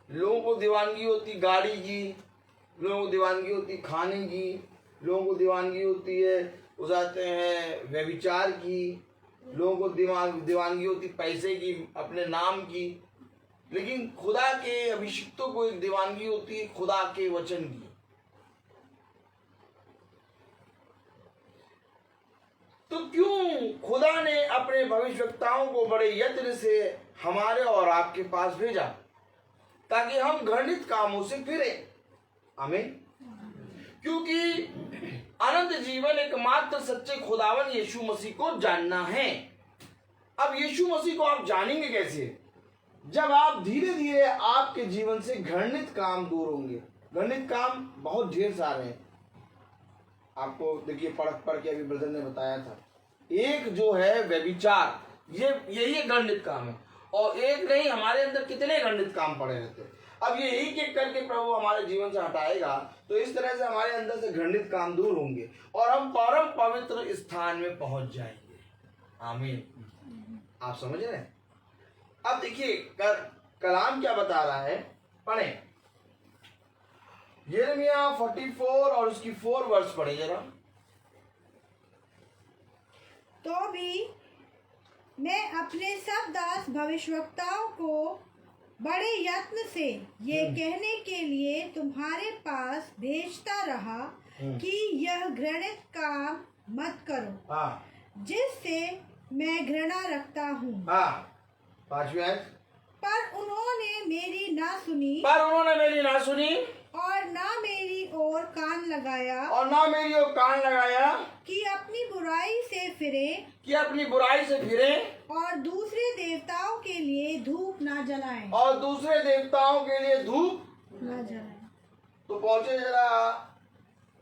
लोगों को दीवानगी होती गाड़ी की, लोगों को दीवानगी होती खाने की, लोगों को दीवानगी होती है उजाते हैं व्यभिचार की, लोगों को दीवानगी होती पैसे की, अपने नाम की। लेकिन खुदा के अभिषिक्तों को एक दीवानगी होती है खुदा के वचन की। तो क्यों खुदा ने अपने भविष्यवक्ताओं को बड़े यत्न से हमारे और आपके पास भेजा, ताकि हम घृणित कामों से फिरें। आमीन। क्योंकि अनंत जीवन एकमात्र सच्चे खुदावन यीशु मसीह को जानना है। अब यीशु मसीह को आप जानेंगे कैसे? जब आप धीरे धीरे आपके जीवन से घृणित काम दूर होंगे। घृणित काम बहुत ढेर सारे हैं। आपको देखिए पढ़ के अभी ब्रदर ने बताया था। एक जो है व्यभिचार, यही घृणित काम है। और एक नहीं, हमारे अंदर कितने घृणित काम पड़े रहते हैं। अब यही के करके प्रभु हमारे जीवन से हटाएगा तो इस तरह से हमारे अंदर से घृणित काम दूर होंगे और हम परम पवित्र स्थान में पहुंच जाएंगे। आमीन। आप समझ रहे हैं? अब देखिए कलाम क्या बता रहा है, पढ़ें। यिर्मयाह 44 और उसकी 4 वर्ष पढ़े जरा। तो भी मैं अपने सब दास भविष्यवक्ताओं को बड़े यत्न से ये कहने के लिए तुम्हारे पास भेजता रहा कि यह घृणित काम मत करो, हाँ, जिससे मैं घृणा रखता हूँ। हाँ, 5वीं आयत। पर उन्होंने मेरी ना सुनी और ना मेरी ओर कान लगाया कि अपनी बुराई से फिरे और दूसरे देवताओं के लिए धूप ना जलाएं। तो पहुंचे जरा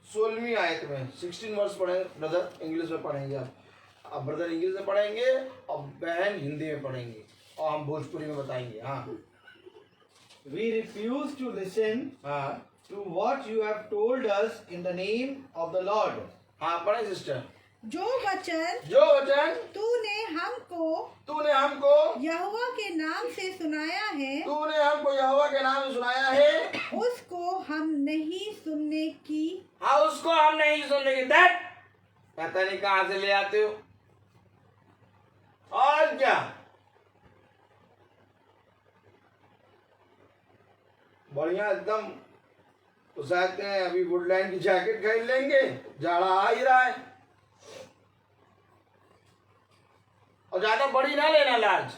16वीं आयत में। 16 वर्ष पढ़े ब्रदर, इंग्लिश में पढ़ेंगे आप। अब ब्रदर इंग्लिश में पढ़ेंगे और बहन हिंदी में पढ़ेंगे और हम भोजपुरी में बताएंगे। हाँ। We refuse to listen to what you have told us in the name of the Lord. हाँ पढ़े सिस्टर। जो वचन तूने हमको यहोवा के नाम से सुनाया है, उसको हम नहीं सुनने की। पता नहीं कहाँ से ले आते हो। और क्या बढ़िया एकदम उसाते हैं। अभी वुडलैंड की जैकेट खरीद लेंगे, जाड़ा आ ही रहा है। और ज्यादा बड़ी ना लेना, लार्ज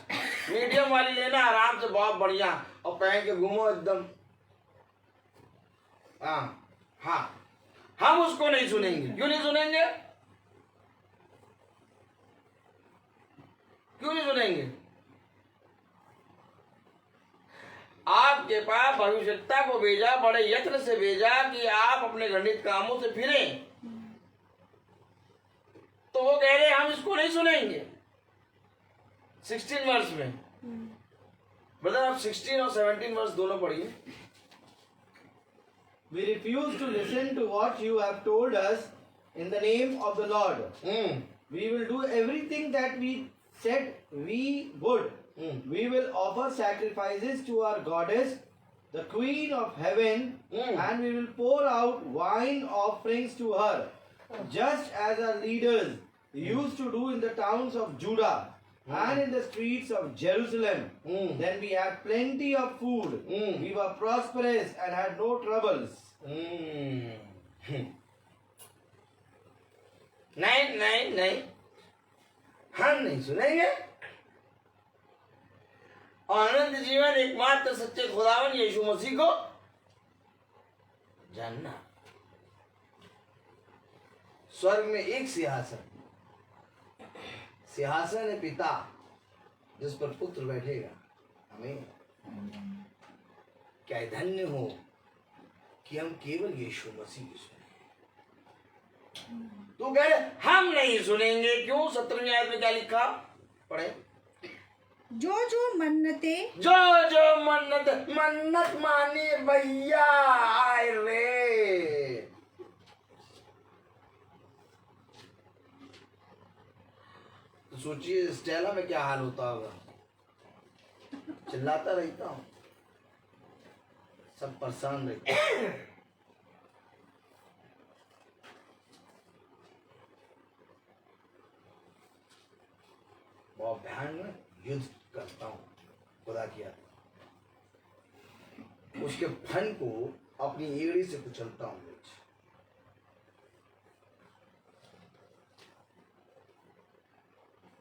मीडियम वाली लेना, आराम से बहुत बढ़िया, और पहन के घूमो एकदम। हाँ, हम उसको नहीं सुनेंगे। क्यों नहीं सुनेंगे? आपके पास भविष्यवक्ता को भेजा, बड़े यत्न से भेजा कि आप अपने घृणित कामों से फिरें। तो वो कह रहे हम इसको नहीं सुनेंगे। 16 वर्ष में ब्रदर आप 16 और 17 वर्ष दोनों पढ़िए। We refuse to listen to what you have told us in the name of the Lord. We will do everything that we said we would. We will offer sacrifices to our goddess, the Queen of Heaven, and we will pour out wine offerings to her, just as our leaders used to do in the towns of Judah and in the streets of Jerusalem. Then we had plenty of food. We were prosperous and had no troubles. नहीं, हम नहीं सुनेंगे। और अनंत जीवन एकमात्र सच्चे खुदावन यीशु मसीह को जानना। स्वर्ग में एक सिंहासन है पिता, जिस पर पुत्र बैठेगा। आमीन। क्या धन्य हो कि हम केवल यीशु मसीह की सुने। तो कह रहे हम नहीं सुनेंगे। क्यों? 17वीं आयत में क्या लिखा? पढ़े। जो मन्नत माने भैया, आए रे। तो सोचिए स्टेला में क्या हाल होता होगा। चिल्लाता रहता हूँ, सब परेशान रहते हैं। बहुत भयानक युद्ध करता हूँ खुदा किया, उसके फन को अपनी एड़ी से कुचलता हूँ।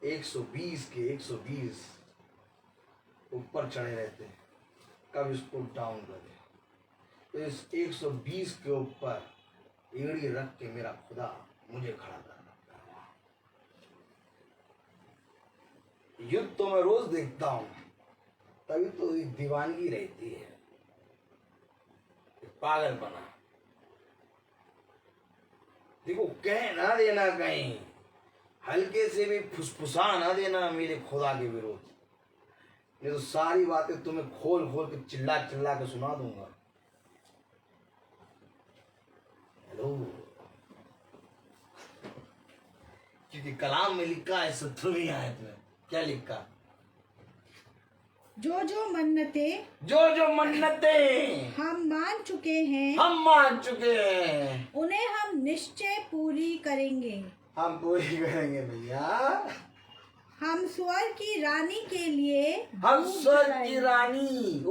120 के 120 ऊपर चढ़े रहते हैं, कब इसको डाउन करे। तो इस 120 के ऊपर एड़ी रख के मेरा खुदा मुझे खड़ा करना। युद्ध तो मैं रोज देखता हूँ, तभी तो एक दीवानगी रहती है, पागल बना। देखो, कह ना देना कहीं, हल्के से भी फुसफुसा ना देना मेरे खुदा के विरोध, नहीं तो सारी बातें तुम्हें खोल खोल के चिल्ला चिल्ला के सुना दूंगा। हेलो, क्योंकि कलाम में लिखा है 17वीं आयत में, क्या लिखा? जो जो मन्नतें हम मान चुके हैं उन्हें हम निश्चय पूरी करेंगे। हम पूरी करेंगे भैया। हम स्वर्ग की रानी के लिए हम दूध स्वर्ग की चढ़ाएंगे। रानी, ओ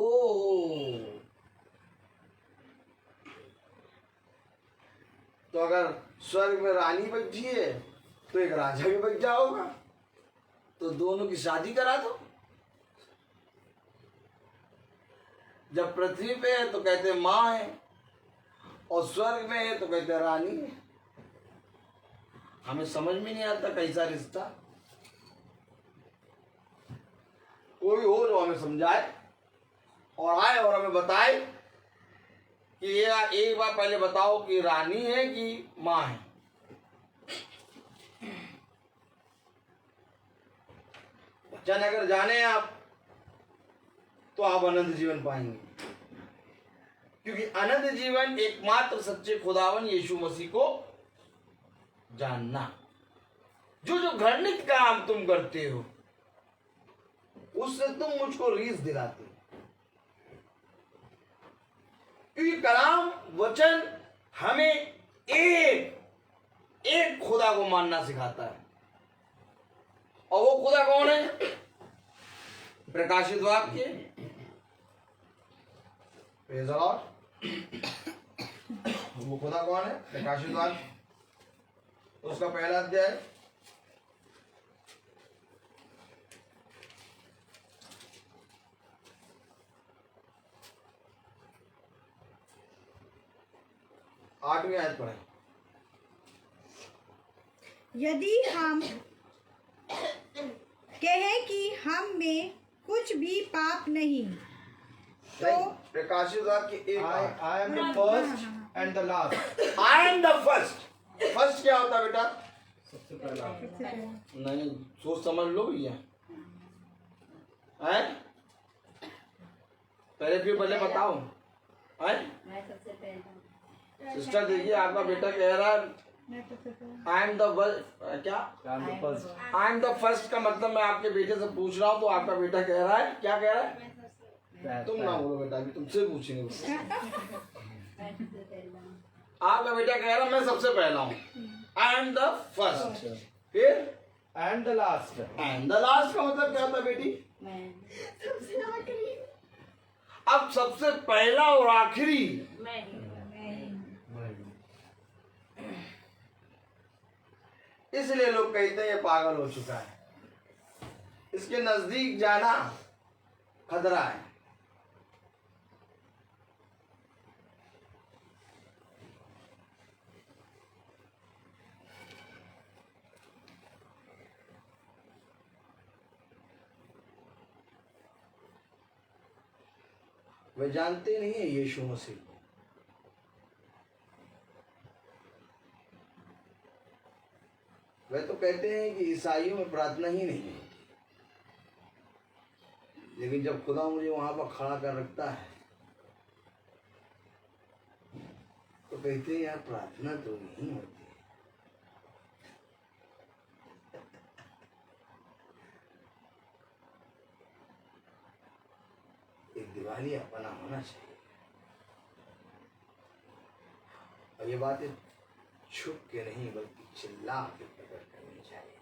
तो अगर स्वर्ग में रानी बैठी है तो एक राजा भी बैठ जाओगा, तो दोनों की शादी करा दो। जब पृथ्वी पे है तो कहते माँ है, और स्वर्ग में है तो कहते रानी है। हमें समझ में नहीं आता कैसा रिश्ता। कोई हो जो हमें समझाए और आए और हमें बताए कि ये एक बार पहले बताओ कि रानी है कि माँ है। वचन अगर जाने आप तो आप अनंत जीवन पाएंगे, क्योंकि अनंत जीवन एकमात्र सच्चे खुदावन यीशु मसीह को जानना। जो जो घृणित काम तुम करते हो उससे तुम मुझको रीस दिलाते हो, क्योंकि कलाम वचन हमें एक खुदा को मानना सिखाता है। और वो खुदा कौन है? प्रकाशित वाक्य, प्रेज़ द लॉर्ड। वो खुदा कौन है? प्रकाशित वाक्य, उसका पहला अध्याय 8वीं आयत पढ़े। यदि हम कहें कि हम में कुछ भी पाप नहीं, तो प्रकाशित वाक्य एक I am the first and the last. I am the first. First क्या होता है बेटा? सबसे पहला। नहीं, सोच समझ लो भैया। हैं? पहले बताओ। हैं? सिस्टर देखिए, आपका बेटा कह रहा है आई एम द क्या? I am the first. I am the first का मतलब मैं आपके बेटे से पूछ रहा हूँ, तो आपका बेटा कह रहा है, क्या कह रहा है? तुम ना बोलो बेटा, अभी तुमसे पूछेंगे। आपका बेटा कह रहा है मैं सबसे पहला हूँ, आई एम द फर्स्ट। फिर And the last. I am the last का मतलब क्या होता है बेटी? अब सबसे पहला और आखिरी। मैं इसलिए लोग कहते हैं ये पागल हो चुका है, इसके नजदीक जाना खतरा है। वे जानते नहीं है यीशु मसीह को। वे तो कहते हैं कि ईसाइयों में प्रार्थना ही नहीं है, लेकिन जब खुदा मुझे वहां पर खड़ा कर रखता है तो कहते हैं यार प्रार्थना तो नहीं होती। दिवालियापना होना चाहिए। और ये बातें छुप के नहीं बल्कि चिल्ला के प्रकट करनी चाहिए,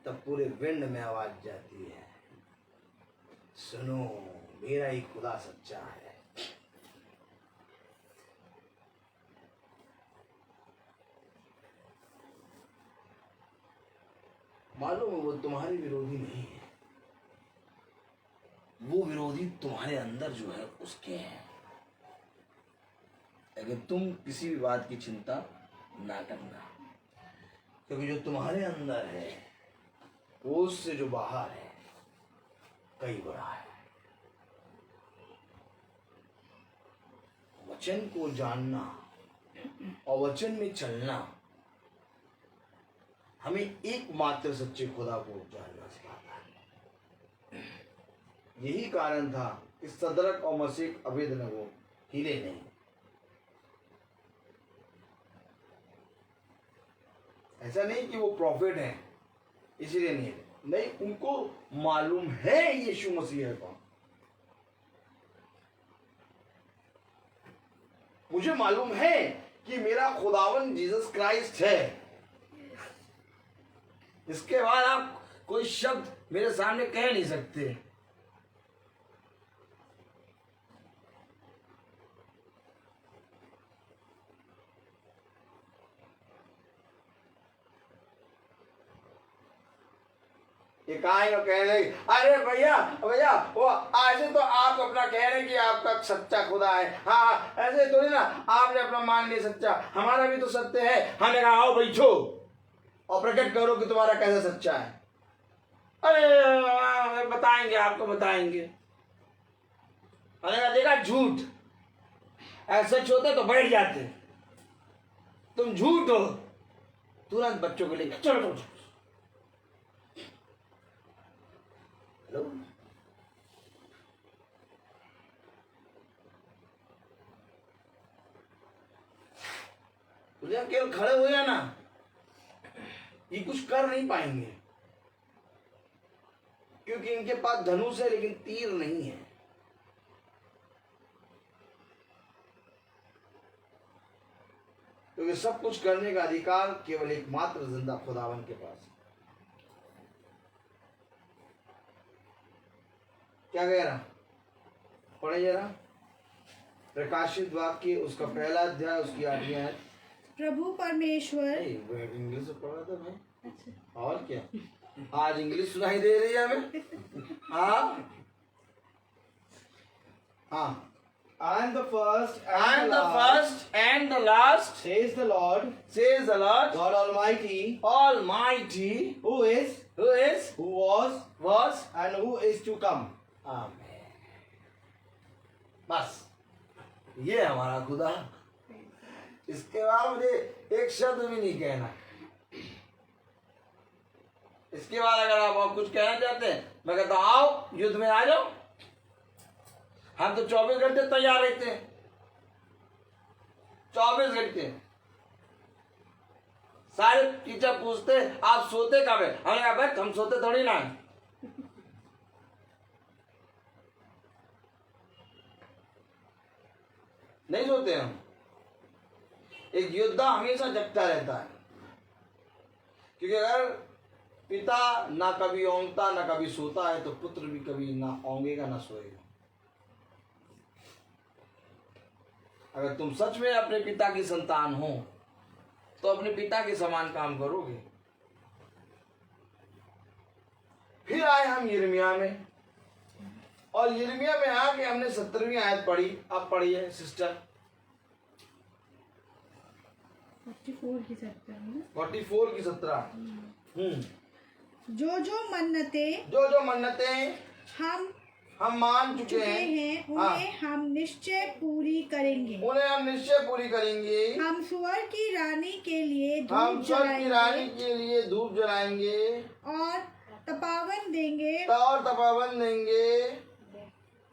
तब पूरे विंड में आवाज जाती है, सुनो मेरा ही खुदा सच्चा है। मालूम है वो तुम्हारे विरोधी नहीं है, वो विरोधी तुम्हारे अंदर जो है उसके हैं। अगर तुम किसी भी बात की चिंता ना करना, क्योंकि जो तुम्हारे अंदर है वो उससे जो बाहर है कई बड़ा है। वचन को जानना और वचन में चलना हमें एकमात्र सच्चे खुदा को जानना सिखाता है। यही कारण था कि सदरक और मसीह अबेदनगो हिले नहीं। ऐसा नहीं कि वो प्रॉफिट हैं इसीलिए नहीं, उनको मालूम है यीशु मसीह है कौन। मुझे मालूम है कि मेरा खुदावन जीसस क्राइस्ट है। इसके बाद आप कोई शब्द मेरे सामने कह नहीं सकते। ये कहा कह रहे अरे भैया भैया वो ऐसे तो आप अपना कह रहे कि आपका सच्चा खुदा है। हाँ ऐसे थोड़ी ना आपने अपना मान लिया सच्चा, हमारा भी तो सत्य है। हमने कहा आओ बैठो और प्रकट करो कि तुम्हारा कैसा सच्चा है। अरे बताएंगे, आपको बताएंगे। हमने देखा झूठ, ऐसा सच होते तो बैठ जाते, तुम झूठ हो। तुरंत बच्चों को लेकर चलो चलो। हेलो तुझे केवल खड़े हो या ना, ये कुछ कर नहीं पाएंगे, क्योंकि इनके पास धनुष है लेकिन तीर नहीं है। क्योंकि सब कुछ करने का अधिकार केवल एकमात्र जिंदा खुदावन के पास है। क्या कह रहा, पढ़े जरा प्रकाशित वाक्य उसका पहला अध्याय उसकी 8वीं आयत। प्रभु परमेश्वर, इंग्लिश से पढ़ा था मैं। और क्या आज इंग्लिश सुनाई दे रही है हमें। हाँ हाँ। And the first And the first and the last, says the Lord, God Almighty, Almighty, who is, who was, and who is to come. आमीन। बस ये हमारा खुदा। इसके बाद मुझे एक शब्द भी नहीं कहना। इसके बाद अगर आप और कुछ कहना चाहते हैं, मैं कहता हूं आओ युद्ध में आ जाओ। हम तो 24 घंटे तैयार रहते हैं, 24 घंटे। सारे टीचर पूछते आप सोते कब है, हमने कहा भाई हम सोते थोड़ी ना। नहीं सोते हम। एक योद्धा हमेशा जगता रहता है, क्योंकि अगर पिता ना कभी ओंगता ना कभी सोता है तो पुत्र भी कभी ना ओंगेगा ना सोएगा। अगर तुम सच में अपने पिता की संतान हो तो अपने पिता के समान काम करोगे। फिर आए हम यिर्मयाह में, और यिर्मयाह में आके हमने 17वीं आयत पढ़ी। अब पढ़िए सिस्टर। 44 की 17। 44 की 17। जो मन्नतें हम मान चुके हैं उन्हें हम निश्चय पूरी करेंगे। हम स्वर्ग की रानी के लिए धूप जलाएंगे और तपावन देंगे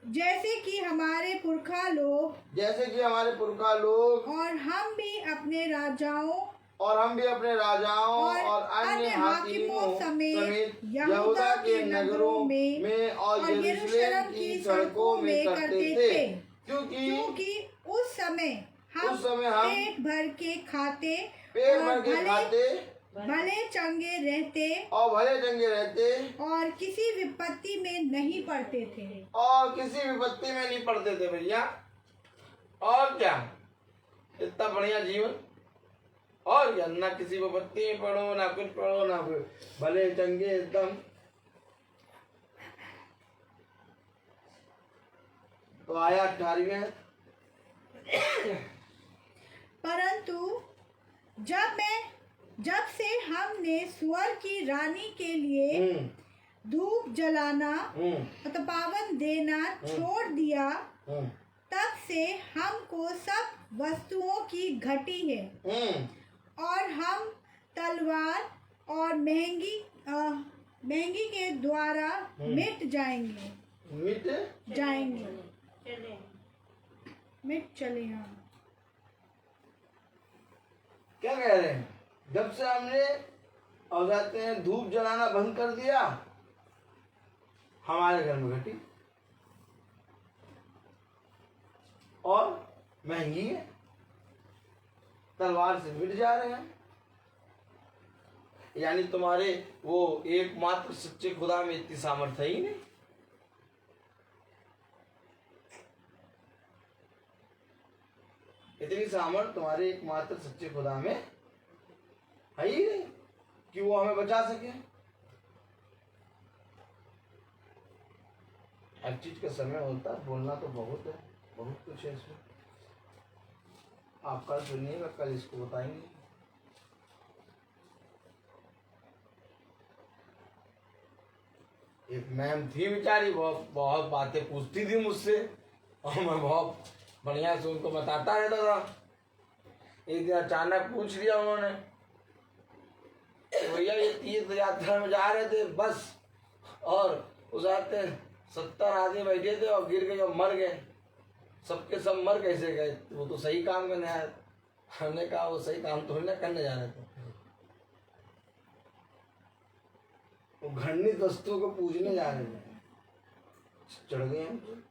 जैसे कि हमारे पुरखा लोग, और हम भी अपने राजाओं और हम भी अपने राजाओं और अन्य हाकिमों समेत यहूदा के नगरों में और यरूशलेम की सड़कों में करते थे, क्योंकि उस समय हम पेट भर के खाते भले चंगे रहते और किसी विपत्ति में नहीं पड़ते थे। भैया। और क्या, इतना बढ़िया जीवन, और क्या, ना किसी विपत्ति में पढ़ो, ना कुछ पढ़ो, ना कुछ, भले चंगे एकदम। तो आया 18वें, परंतु जब से हमने स्वर की रानी के लिए धूप जलाना अथवा पावन देना छोड़ दिया, तब से हमको सब वस्तुओं की घटी है और हम तलवार और महंगी के द्वारा मिट चले। हाँ, क्या कह रहे हैं? जब से हमने और जाते हैं धूप जलाना बंद कर दिया, हमारे घर में घटी और महंगी है, तलवार से मिट जा रहे हैं। यानी तुम्हारे वो एकमात्र सच्चे खुदा में इतनी सामर्थ्य ही नहीं। इतनी सामर्थ्य तुम्हारे एकमात्र सच्चे खुदा में है ही नहीं कि वो हमें बचा सके। हर चीज का समय होता है, बोलना तो बहुत है, बहुत कुछ है इसमें। आप कल सुनिएगा, कल इसको बताएंगे। एक मैम थी बेचारी, बहुत बातें पूछती थी मुझसे और मैं बहुत बढ़िया से उनको बताता रहता था। एक दिन अचानक पूछ लिया उन्होंने, भैया ये तीर्थ यात्रा में जा रहे थे बस, और उस आते 70 आदमी बैठे थे और गिर गए और मर गए। सबके सब मर कैसे गए? वो तो सही काम करने आए। हमने कहा वो सही काम थोड़ी ना करने जा रहे थे, वो घृणित वस्तुओं को पूजने जा रहे थे। चढ़ गए हम,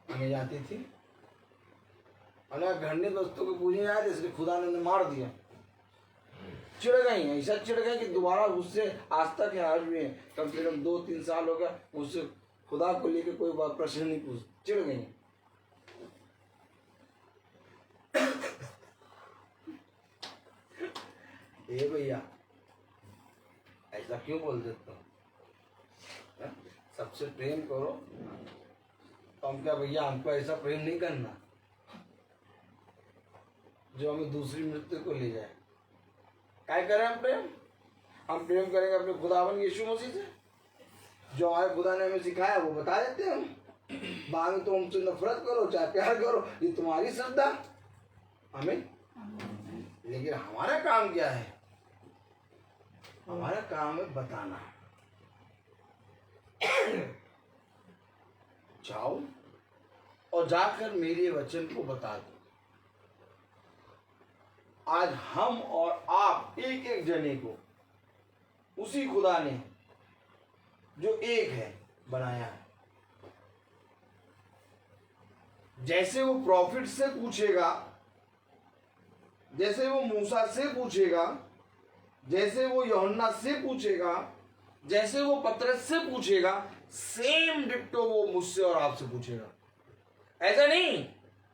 हमें जाती थी, घृणित वस्तु को पूजने जा रहे थे, इसलिए खुदा ने मार दिया। चिढ़ गई, ऐसा चिढ़ गए कि दोबारा उससे आज तक आज भी है, कम से कम 2-3 साल हो गया, उससे खुदा को लेकर कोई प्रश्न नहीं पूछ, चिढ़ गई। ए भैया ऐसा क्यों बोल देते हो? सबसे प्रेम करो। तो हम क्या भैया, हमको ऐसा प्रेम नहीं करना जो हमें दूसरी मृत्यु को ले जाए। क्या करें हम प्रेम? हम प्रेम करेंगे अपने खुदावन यीशु मसीह से, जो हमारे खुदा ने हमें सिखाया वो बता देते हैं हम। बाद में तो हमसे नफरत करो चाहे प्यार करो, ये तुम्हारी श्रद्धा, हमें। लेकिन हमारा काम क्या है? हमारा काम है बताना। जाओ और जाकर मेरे वचन को बता दो। आज हम और आप एक एक जने को उसी खुदा ने जो एक है बनाया है। जैसे वो प्रॉफिट से पूछेगा, जैसे वो मूसा से पूछेगा, जैसे वो यूहन्ना से पूछेगा, जैसे वो पतरस से पूछेगा, सेम डिप्टो वो मुझसे और आपसे पूछेगा। ऐसा नहीं,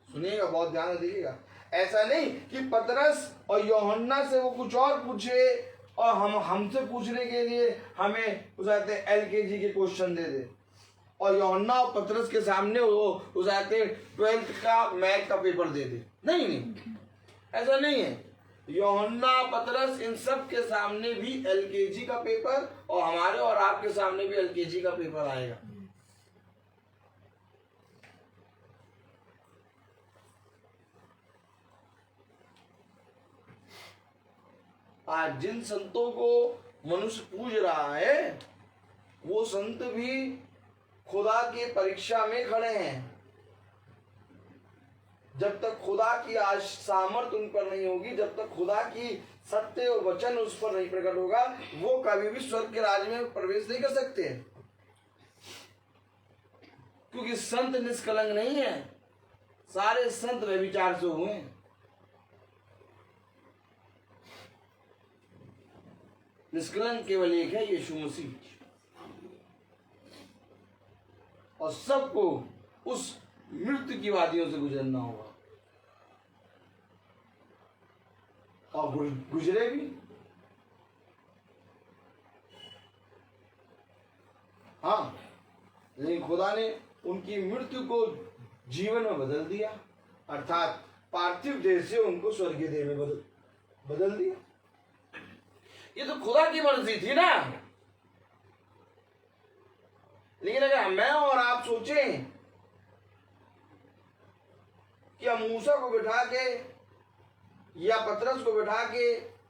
सुनिएगा, बहुत ध्यान दीजिएगा, ऐसा नहीं कि पतरस और यूहन्ना से वो कुछ और पूछे और हमसे पूछने के लिए हमें उसाते LKG के क्वेश्चन दे दे, और यूहन्ना और पतरस के सामने वो उसाते 12th का मैथ का पेपर दे दे। नहीं, ऐसा नहीं है। यूहन्ना, पतरस, इन सब के सामने भी LKG का पेपर, और हमारे और आपके सामने भी LKG का पेपर आएगा। आज जिन संतों को मनुष्य पूज रहा है, वो संत भी खुदा की परीक्षा में खड़े हैं। जब तक खुदा की सामर्थ उन पर नहीं होगी, जब तक खुदा की सत्य और वचन उस पर नहीं प्रकट होगा, वो कभी भी स्वर्ग के राज्य में प्रवेश नहीं कर सकते। क्योंकि संत निष्कलंक नहीं है, सारे संत व्यभिचार से हुए हैं। निष्कलंक केवल एक है, यीशु मसीह। और सबको उस मृत्यु की वादियों से गुजरना होगा, और गुजरे भी। हाँ, लेकिन खुदा ने उनकी मृत्यु को जीवन में बदल दिया, अर्थात पार्थिव देह से उनको स्वर्गीय देह में बदल दिया। ये तो खुदा की मर्जी थी ना। लेकिन अगर मैं और आप सोचें कि हम मूसा को बिठा के या पतरस को बिठा के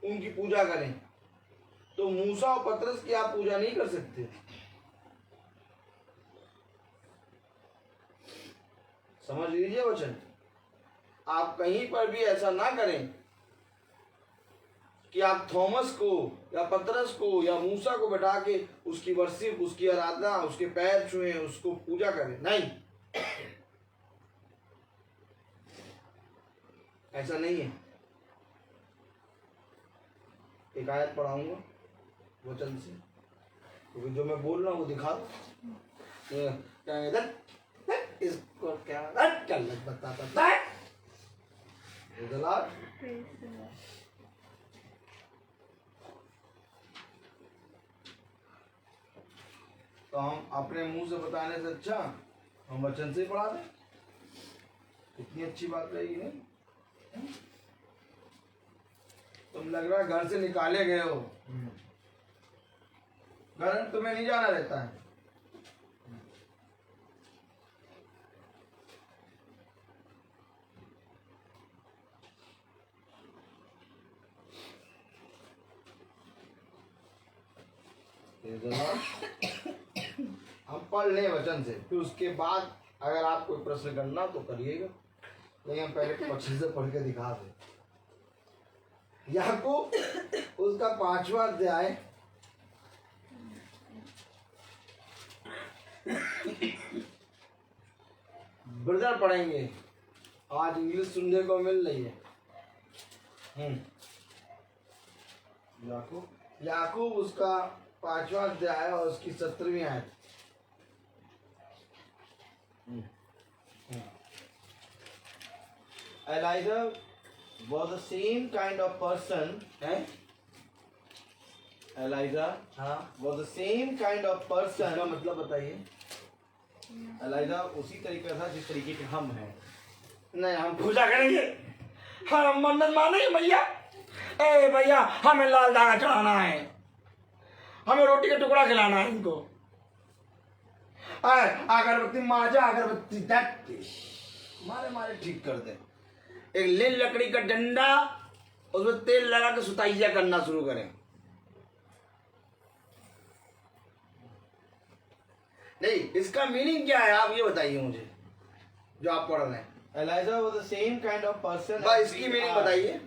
उनकी पूजा करें, तो मूसा और पतरस की आप पूजा नहीं कर सकते। समझ लीजिए वचन। आप कहीं पर भी ऐसा ना करें कि आप थॉमस को या पतरस को या मूसा को बैठा के उसकी वर्शिप, उसकी आराधना, उसके पैर छुएं, उसको पूजा करें। नहीं, ऐसा नहीं है। एक आयत पढ़ाऊंगा वचन से, क्योंकि जो मैं बोल रहा हूँ वो दिखा दो। इसको क्या बताता है। तो हम अपने मुंह से बताने से अच्छा हम वचन से ही पढ़ा दें, कितनी अच्छी बात रहेगी। नहीं, तुम लग रहा है घर से निकाले गए हो, घर तुम्हें नहीं जाना रहता है। हम पढ़ लें वचन से, फिर उसके बाद अगर आप कोई प्रश्न करना तो करिएगा, लेकिन हम पहले वचन से पढ़ के दिखा दें। याकूब उसका 5वां अध्याय ब्रदर पढ़ेंगे, आज इंग्लिश सुनने को मिल रही है। याकूब उसका 5वां अध्याय और उसकी 17वीं आयत। Elijah was the same kind of person. Elijah was the same kind of person. इसका मतलब बताइए। Elijah उसी तरीके का था जिस तरीके के हम हैं। नहीं, हम पूजा करेंगे, हम मन्नत मानेंगे। भैया, ए भैया, हमें लाल धागा चढ़ाना है, हमें रोटी का टुकड़ा खिलाना है इनको, अगरबत्ती माजा, अगरबत्ती मारे मारे ठीक कर दे। एक लील लकड़ी का डंडा, उसमें तेल लगा के सुताइया करना शुरू करें। नहीं, इसका मीनिंग क्या है आप ये बताइए मुझे, जो आप पढ़ रहे हैं। Elijah was the same kind of person. बस इसकी मीनिंग बताइए।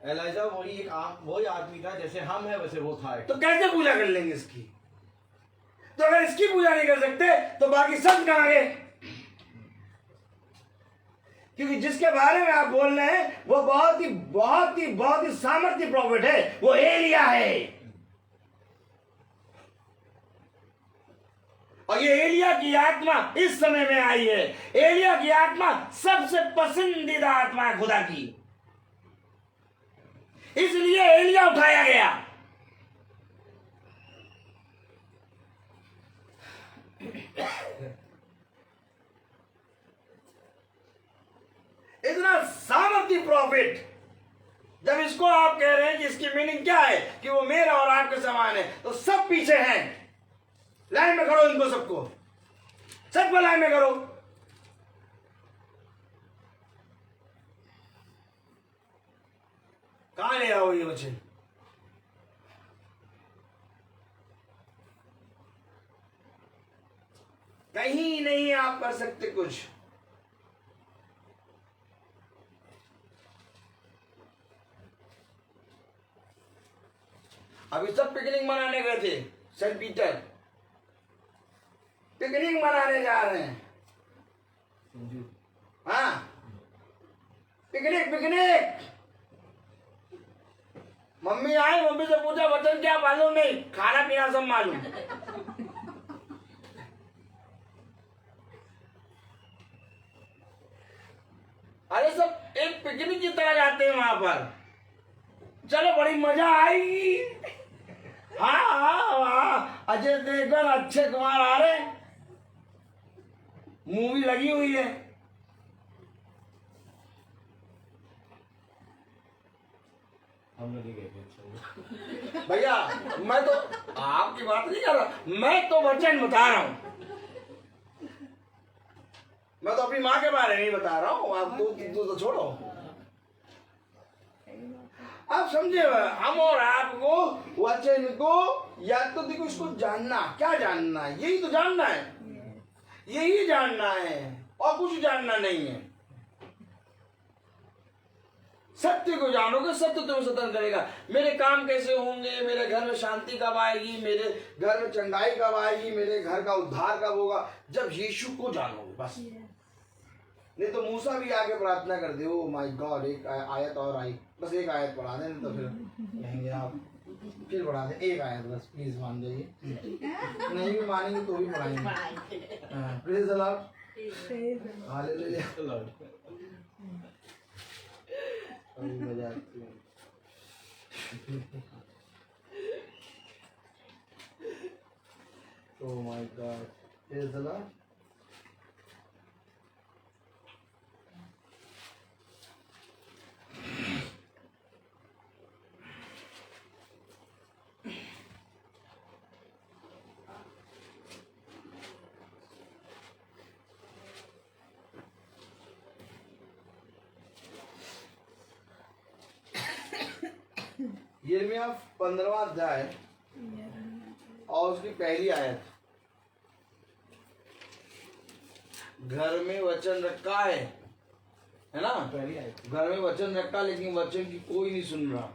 Elijah वही आदमी था जैसे हम है वैसे वो था। तो कैसे पूजा कर लेंगे इसकी? तो अगर इसकी पूजा नहीं कर सकते तो बाकी सब कहाँ गए? क्योंकि जिसके बारे में आप बोल रहे हैं वो बहुत ही सामर्थ्य प्रॉफिट है, वो एलिया है। और ये एलिया की आत्मा इस समय में आई है। एलिया की आत्मा सबसे पसंदीदा आत्मा है खुदा की, इसलिए एलिया उठाया गया। इतना सामर्थ्य प्रॉफिट, जब इसको आप कह रहे हैं कि इसकी मीनिंग क्या है कि वो मेरा और आपके समान है, तो सब पीछे हैं। लाइन में करो इनको, सबको लाइन में करो। कहां ले आओ ये वचन? कहीं नहीं आप कर सकते कुछ। अभी सब पिकनिक मनाने गए थे सेंट पीटर, पिकनिक मनाने जा रहे हैं। हाँ, पिकनिक पिकनिक। मम्मी आई, मम्मी से पूछा वचन क्या मालूम नहीं, खाना पीना सब मालूम। अरे सब एक पिकनिक की तरह जाते हैं वहां पर। चलो बड़ी मजा आएगी। हाँ हाँ हाँ, अजय देवगन, अक्षय कुमार आ रहे, मूवी लगी हुई है। हम लोग नहीं गए थे। भैया मैं तो आपकी बात नहीं कर रहा, मैं तो वचन बता रहा हूं। मैं तो अपनी माँ के बारे में नहीं बता रहा हूँ, आप तो छोड़ो। आप समझे, हम और आपको वचन को या तो देखो, इसको जानना, क्या जानना है, यही तो जानना है, यही जानना है और कुछ जानना नहीं है। सत्य को जानोगे, सत्य तुम्हें स्वतंत्र करेगा। मेरे काम कैसे होंगे, मेरे घर में शांति कब आएगी, मेरे घर में चंगाई कब आएगी, मेरे घर का उद्धार कब होगा, जब यीशु को जानोगे बस। नहीं तो मूसा भी आके प्रार्थना कर दे, ओ माय गॉड एक आयत और आई, बस एक आयत पढ़ा दें, तो फिर कहेंगे आप फिर पढ़ा दें एक आयत बस, प्लीज मान जाइए। नहीं भी मानेंगे तो भी पढ़ाएंगे। Praise the Lord, hallelujah. मजा आती है। Oh my God, praise the Lord. यिर्मयाह 15वां अध्याय और उसकी पहली आयत। घर में वचन रखा है ना, पहली आयत। घर में वचन रखा, लेकिन वचन की कोई नहीं सुन रहा।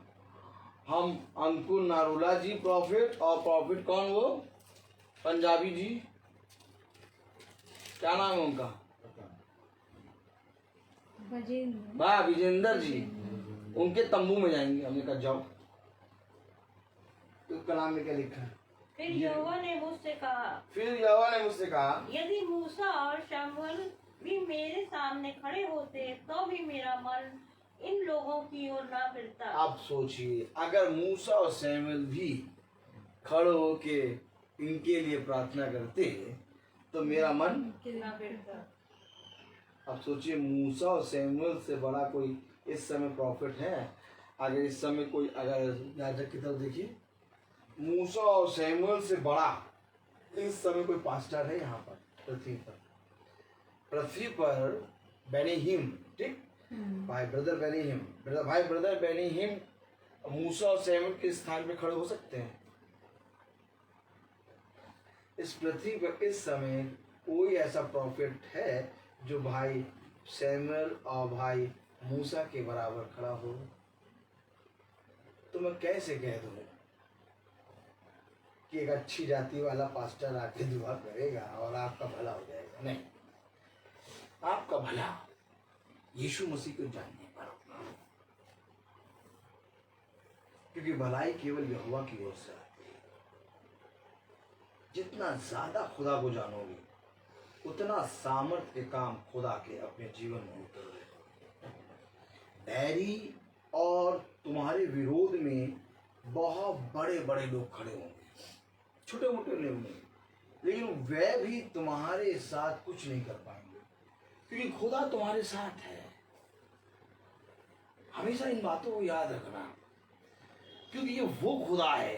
हम अंकुर नारूला जी प्रॉफिट, और प्रॉफिट कौन, वो पंजाबी जी, क्या नाम है उनका, वाह विजेंद्र जी, उनके तंबू में जाएंगे। हमने कहा जाओ, तो कलाम में क्या लिखा है? फिर यहोवा ने मुझसे कहा, यदि मूसा और शमूएल भी मेरे सामने खड़े होते तो भी मेरा मन इन लोगों की ओर ना फिरता। आप सोचिए, अगर मूसा और शमूएल भी खड़े होके इनके लिए प्रार्थना करते तो मेरा मन ना फिरता। अब सोचिए, मूसा और शमूएल से बड़ा कोई इस समय प्रॉफिट है? अगर इस समय कोई, अगर याजक की तरफ देखिए, मूसा और शमूएल से बड़ा इस समय कोई पास्टर है यहाँ पर पृथ्वी पर? पृथ्वी पर बेनीहिम, ठीक, भाई ब्रदर बेनीहिम, भाई ब्रदर बेनीहिम मूसा और शमूएल के स्थान पे खड़े हो सकते हैं? इस पृथ्वी पर इस समय कोई ऐसा प्रॉफिट है जो भाई शमूएल और भाई मूसा के बराबर खड़ा हो? तो मैं कैसे कह दूं कि एक अच्छी जाति वाला पास्टर आके दुआ करेगा और आपका भला हो जाएगा? नहीं, आपका भला यीशु मसीह को जानने पर होगा, क्योंकि भलाई केवल यहोवा की ओर से आती है। जितना ज्यादा खुदा को जानोगे, उतना सामर्थ्य के काम खुदा के अपने जीवन में उतरोगे। बैरी और तुम्हारे विरोध में बहुत बड़े बड़े लोग खड़े होंगे, छोटे मोटे लोग नहीं, लेकिन वे भी तुम्हारे साथ कुछ नहीं कर पाएंगे, क्योंकि खुदा तुम्हारे साथ है। हमेशा इन बातों को याद रखना, क्योंकि ये वो खुदा है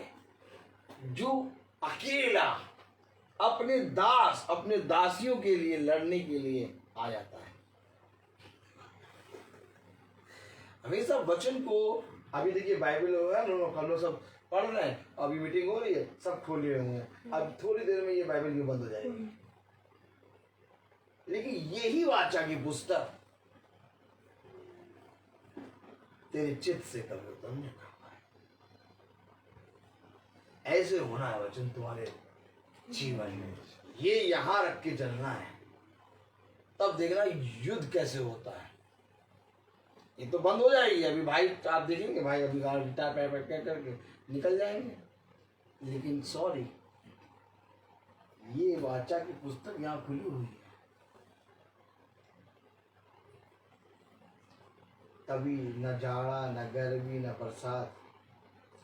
जो अकेला अपने दास, अपने दासियों के लिए लड़ने के लिए आ जाता है। हमेशा वचन को, अभी देखिए बाइबल है ना, हम लोग सब पढ़ रहे हैं, अभी मीटिंग हो रही है, सब खोले हुए हैं, अब थोड़ी देर में ये बाइबल भी बंद हो जाएगी, लेकिन यही वाचा की पुस्तक तेरे चित्त से कभी उत्तम नहीं कर पाए। ऐसे होना है वचन तुम्हारे जीवन में, ये यहाँ रख के चलना है, तब देखना युद्ध कैसे होता है। ये तो बंद हो जाएगी अभी भाई, आप देखेंगे भाई अभी गिटार पैर करके निकल जाएंगे, लेकिन सॉरी ये वाचा की पुस्तक यहाँ खुली हुई है, तभी न जाड़ा न गर्मी न बरसात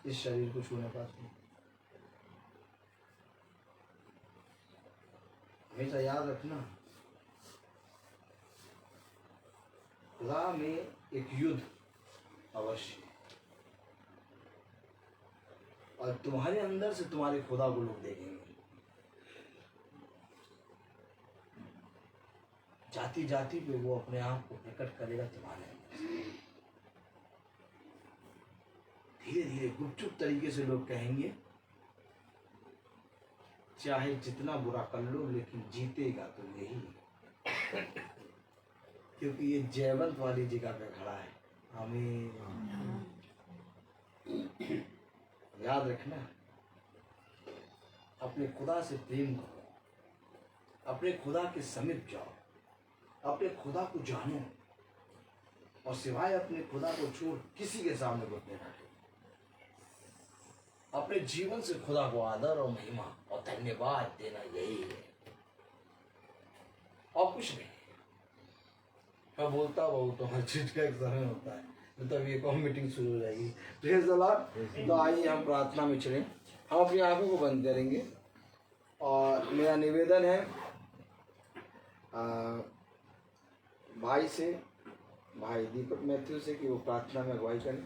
इस शरीर को छूने पाती। हमेशा याद रखना, खुदा में एक युद्ध अवश्य, और तुम्हारे अंदर से तुम्हारे खुदा को लोग देखेंगे। जाति जाति पे वो अपने आप को प्रकट करेगा तुम्हारे अंदर। धीरे धीरे गुपचुप तरीके से लोग कहेंगे चाहे जितना बुरा कर लो लेकिन जीतेगा तो यही, क्योंकि ये जयवंत वाली जगह पे खड़ा है। हमें याद रखना, अपने खुदा से प्रेम करो, अपने खुदा के समीप जाओ, अपने खुदा को जानो, और सिवाय अपने खुदा को छोड़ किसी के सामने घुटने ना टेको। अपने जीवन से खुदा को आदर और महिमा और धन्यवाद देना, यही है और कुछ नहीं। मैं बोलता बहुत तो हर चीज का एक समय होता है, तब एक और मीटिंग शुरू हो जाएगी। Praise the Lord. तो आइए हम प्रार्थना में चलें, हम अपनी आंखों को बंद करेंगे, और मेरा निवेदन है भाई से, भाई दीपक मैथ्यू से, कि वो प्रार्थना में अगुवाई करें।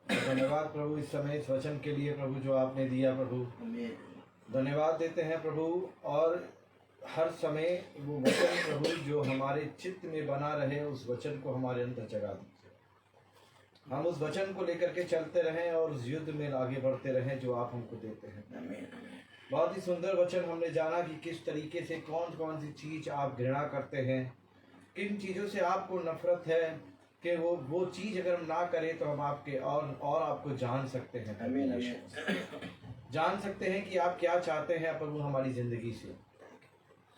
धन्यवाद प्रभु इस समय इस वचन के लिए प्रभु जो आपने दिया प्रभु, धन्यवाद देते हैं प्रभु। और हर समय वो वचन प्रभु जो हमारे चित्त में बना रहे, उस वचन को हमारे अंदर जगा दीजिए, हम उस वचन को लेकर के चलते रहें और उस युद्ध में आगे बढ़ते रहें जो आप हमको देते हैं। बहुत ही सुंदर वचन हमने जाना कि किस तरीके से कौन कौन सी चीज आप घृणा करते हैं, किन चीज़ों से आपको नफरत है, कि वो चीज़ अगर हम ना करें तो हम आपके और आपको जान सकते हैं। जान सकते हैं कि आप क्या चाहते हैं प्रभु हमारी ज़िंदगी से।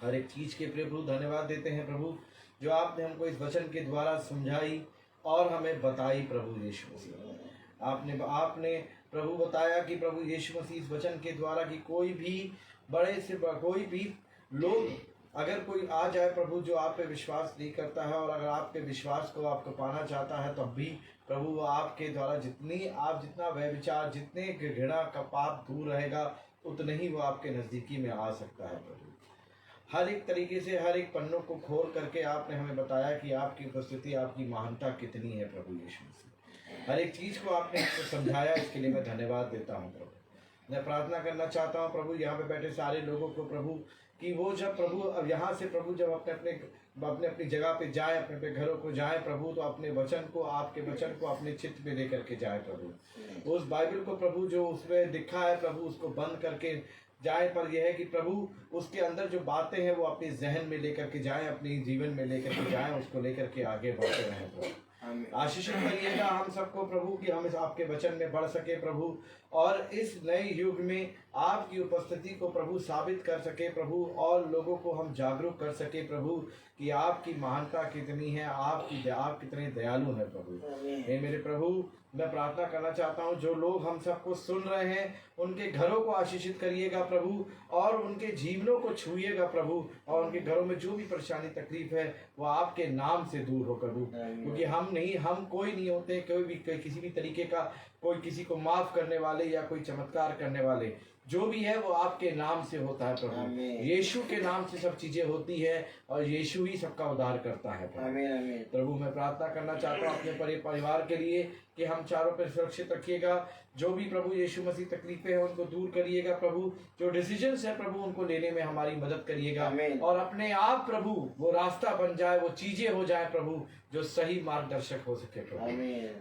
हर एक चीज़ के प्रभु धन्यवाद देते हैं प्रभु जो आपने हमको इस वचन के द्वारा समझाई और हमें बताई प्रभु यीशु मसीह। आपने प्रभु बताया कि प्रभु यीशु मसीह इस वचन के द्वारा कि कोई भी बड़े से कोई भी लोग अगर कोई आ जाए प्रभु जो आप पे विश्वास नहीं करता है, और अगर आपके विश्वास को आपको पाना चाहता है, तब भी प्रभु आपके द्वारा जितना व्यभिचार, जितने घृणा का पाप दूर रहेगा, उतने ही वो आपके नज़दीकी में आ सकता है प्रभु। हर एक तरीके से हर एक पन्नों को खोल करके आपने हमें बताया कि आपकी उपस्थिति, आपकी महानता कितनी है प्रभु यीशु मसीह। हर एक चीज़ को आपने हमको समझाया, इसके लिए मैं धन्यवाद देता हूँ प्रभु। मैं प्रार्थना करना चाहता हूँ प्रभु यहाँ पे बैठे सारे लोगों को प्रभु, कि वो जब प्रभु अब यहाँ से प्रभु जब अपनी जगह पे जाए, अपने घरों को जाए प्रभु, तो अपने वचन को, आपके वचन को अपने चित्त में लेकर के जाए प्रभु। उस बाइबल को प्रभु जो उसमें लिखा है प्रभु उसको बंद करके जाए, पर यह है कि प्रभु उसके अंदर जो बातें हैं वो अपने जहन में लेकर के जाएं, अपने जीवन में लेकर के जाएं, उसको लेकर के आगे बढ़ते रहें प्रभु। आशीषित करिएगा हम सबको प्रभु कि हम इस आपके वचन में बढ़ सके प्रभु, और इस नए युग में आपकी उपस्थिति को प्रभु साबित कर सके प्रभु, और लोगों को हम जागरूक कर सके प्रभु कि आपकी महानता कितनी है, आप कितने दयालु हैं प्रभु। हे मेरे प्रभु, मैं प्रार्थना करना चाहता हूँ जो लोग हम सबको सुन रहे हैं उनके घरों को आशीषित करिएगा प्रभु, और उनके जीवनों को छूइएगा प्रभु, और उनके घरों में जो भी परेशानी तकलीफ है वो आपके नाम से दूर हो प्रभु। क्योंकि हम कोई नहीं होते, किसी भी तरीके का कोई किसी को माफ करने वाले या कोई चमत्कार करने वाले, जो भी है वो आपके नाम से होता है प्रभु। यीशु के नाम से सब चीजें होती है, और यीशु ही सबका उद्धार करता है प्रभु। मैं प्रार्थना करना चाहता हूँ अपने परिवार के लिए कि हम चारों पर सुरक्षित रखिएगा। जो भी प्रभु यीशु मसीह तकलीफें हैं उनको दूर करिएगा प्रभु, जो डिसीजंस है प्रभु उनको लेने में हमारी मदद करिएगा, और अपने आप प्रभु वो रास्ता बन जाए, वो चीजें हो जाए प्रभु जो सही मार्गदर्शक हो सके प्रभु।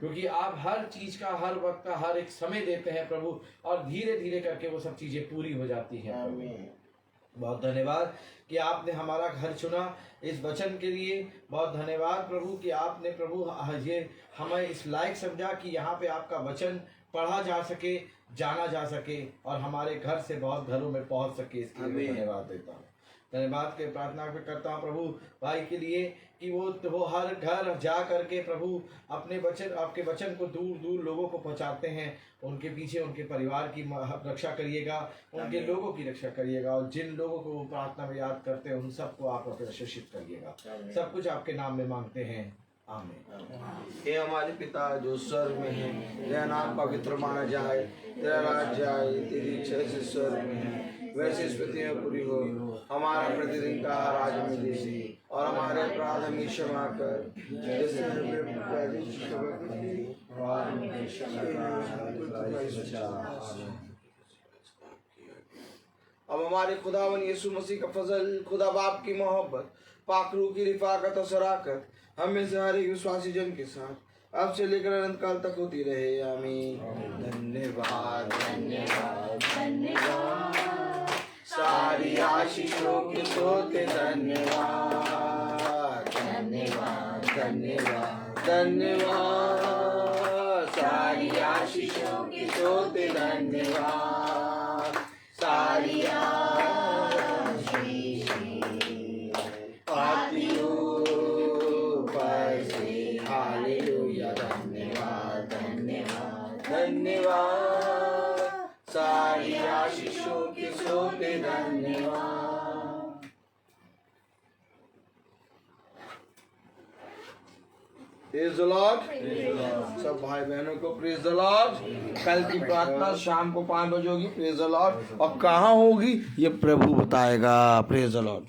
क्योंकि आप हर चीज का, हर वक्त का, हर एक समय देते हैं प्रभु, और धीरे धीरे करके वो सब चीजें पूरी हो जाती हैं प्रभु। बहुत धन्यवाद कि आपने हमारा घर चुना इस वचन के लिए। बहुत धन्यवाद प्रभु कि आपने प्रभु ये हमें इस लायक समझा कि यहाँ पे आपका वचन पढ़ा जा सके, जाना जा सके और हमारे घर से बहुत घरों में पहुँच सके। इसके लिए धन्यवाद देता हूँ। धन्यवाद के प्रार्थना करता हूँ प्रभु भाई के लिए कि वो हर घर जा करके प्रभु अपने वचन, आपके वचन को दूर दूर लोगों को पहुँचाते हैं। उनके पीछे उनके परिवार की रक्षा करिएगा, उनके लोगों की रक्षा करिएगा और जिन लोगों को वो प्रार्थना में याद करते हैं उन सबको आप प्रशिक्षित करिएगा। सब कुछ आपके नाम में मांगते हैं, आमीन। हे हमारे पिता जो स्वर्ग में है, तेरा नाम पवित्र माना जाए, तेरा राज्य आए, तेरी इच्छा जैसे स्वर्ग में है वैसे इस पृथ्वी में पूरी हो। हमारा प्रतिदिन का आहार आज हमें दे और हमारे अपराध हमें क्षमा कर जैसे हमें अब हमारे खुदावन यीशु मसीह का फजल, खुदा बाप की मोहब्बत, पाक रूह की रिफाकत और शराकत हमें से हर एक विश्वासी जन के साथ अब से लेकर अनंत काल तक होती रहे, आमीन। धन्यवाद धन्यवाद धन्यवाद सारी आशीषों के सोते, धन्यवाद धन्यवाद धन्यवाद धन्यवाद सारी आशीषों के सोते, धन्यवाद सारी आशीष आती ऊपर से, हालेलुया। धन्यवाद धन्यवाद धन्यवाद सारी आशीषों के सोते, धन्यवाद। Praise the Lord. सब भाई बहनों को प्रेज़ द लॉर्ड। कल की प्रार्थना शाम को 5 बजे होगी, प्रेज़ द लॉर्ड। और कहाँ होगी ये प्रभु बताएगा, प्रेज़ द लॉर्ड।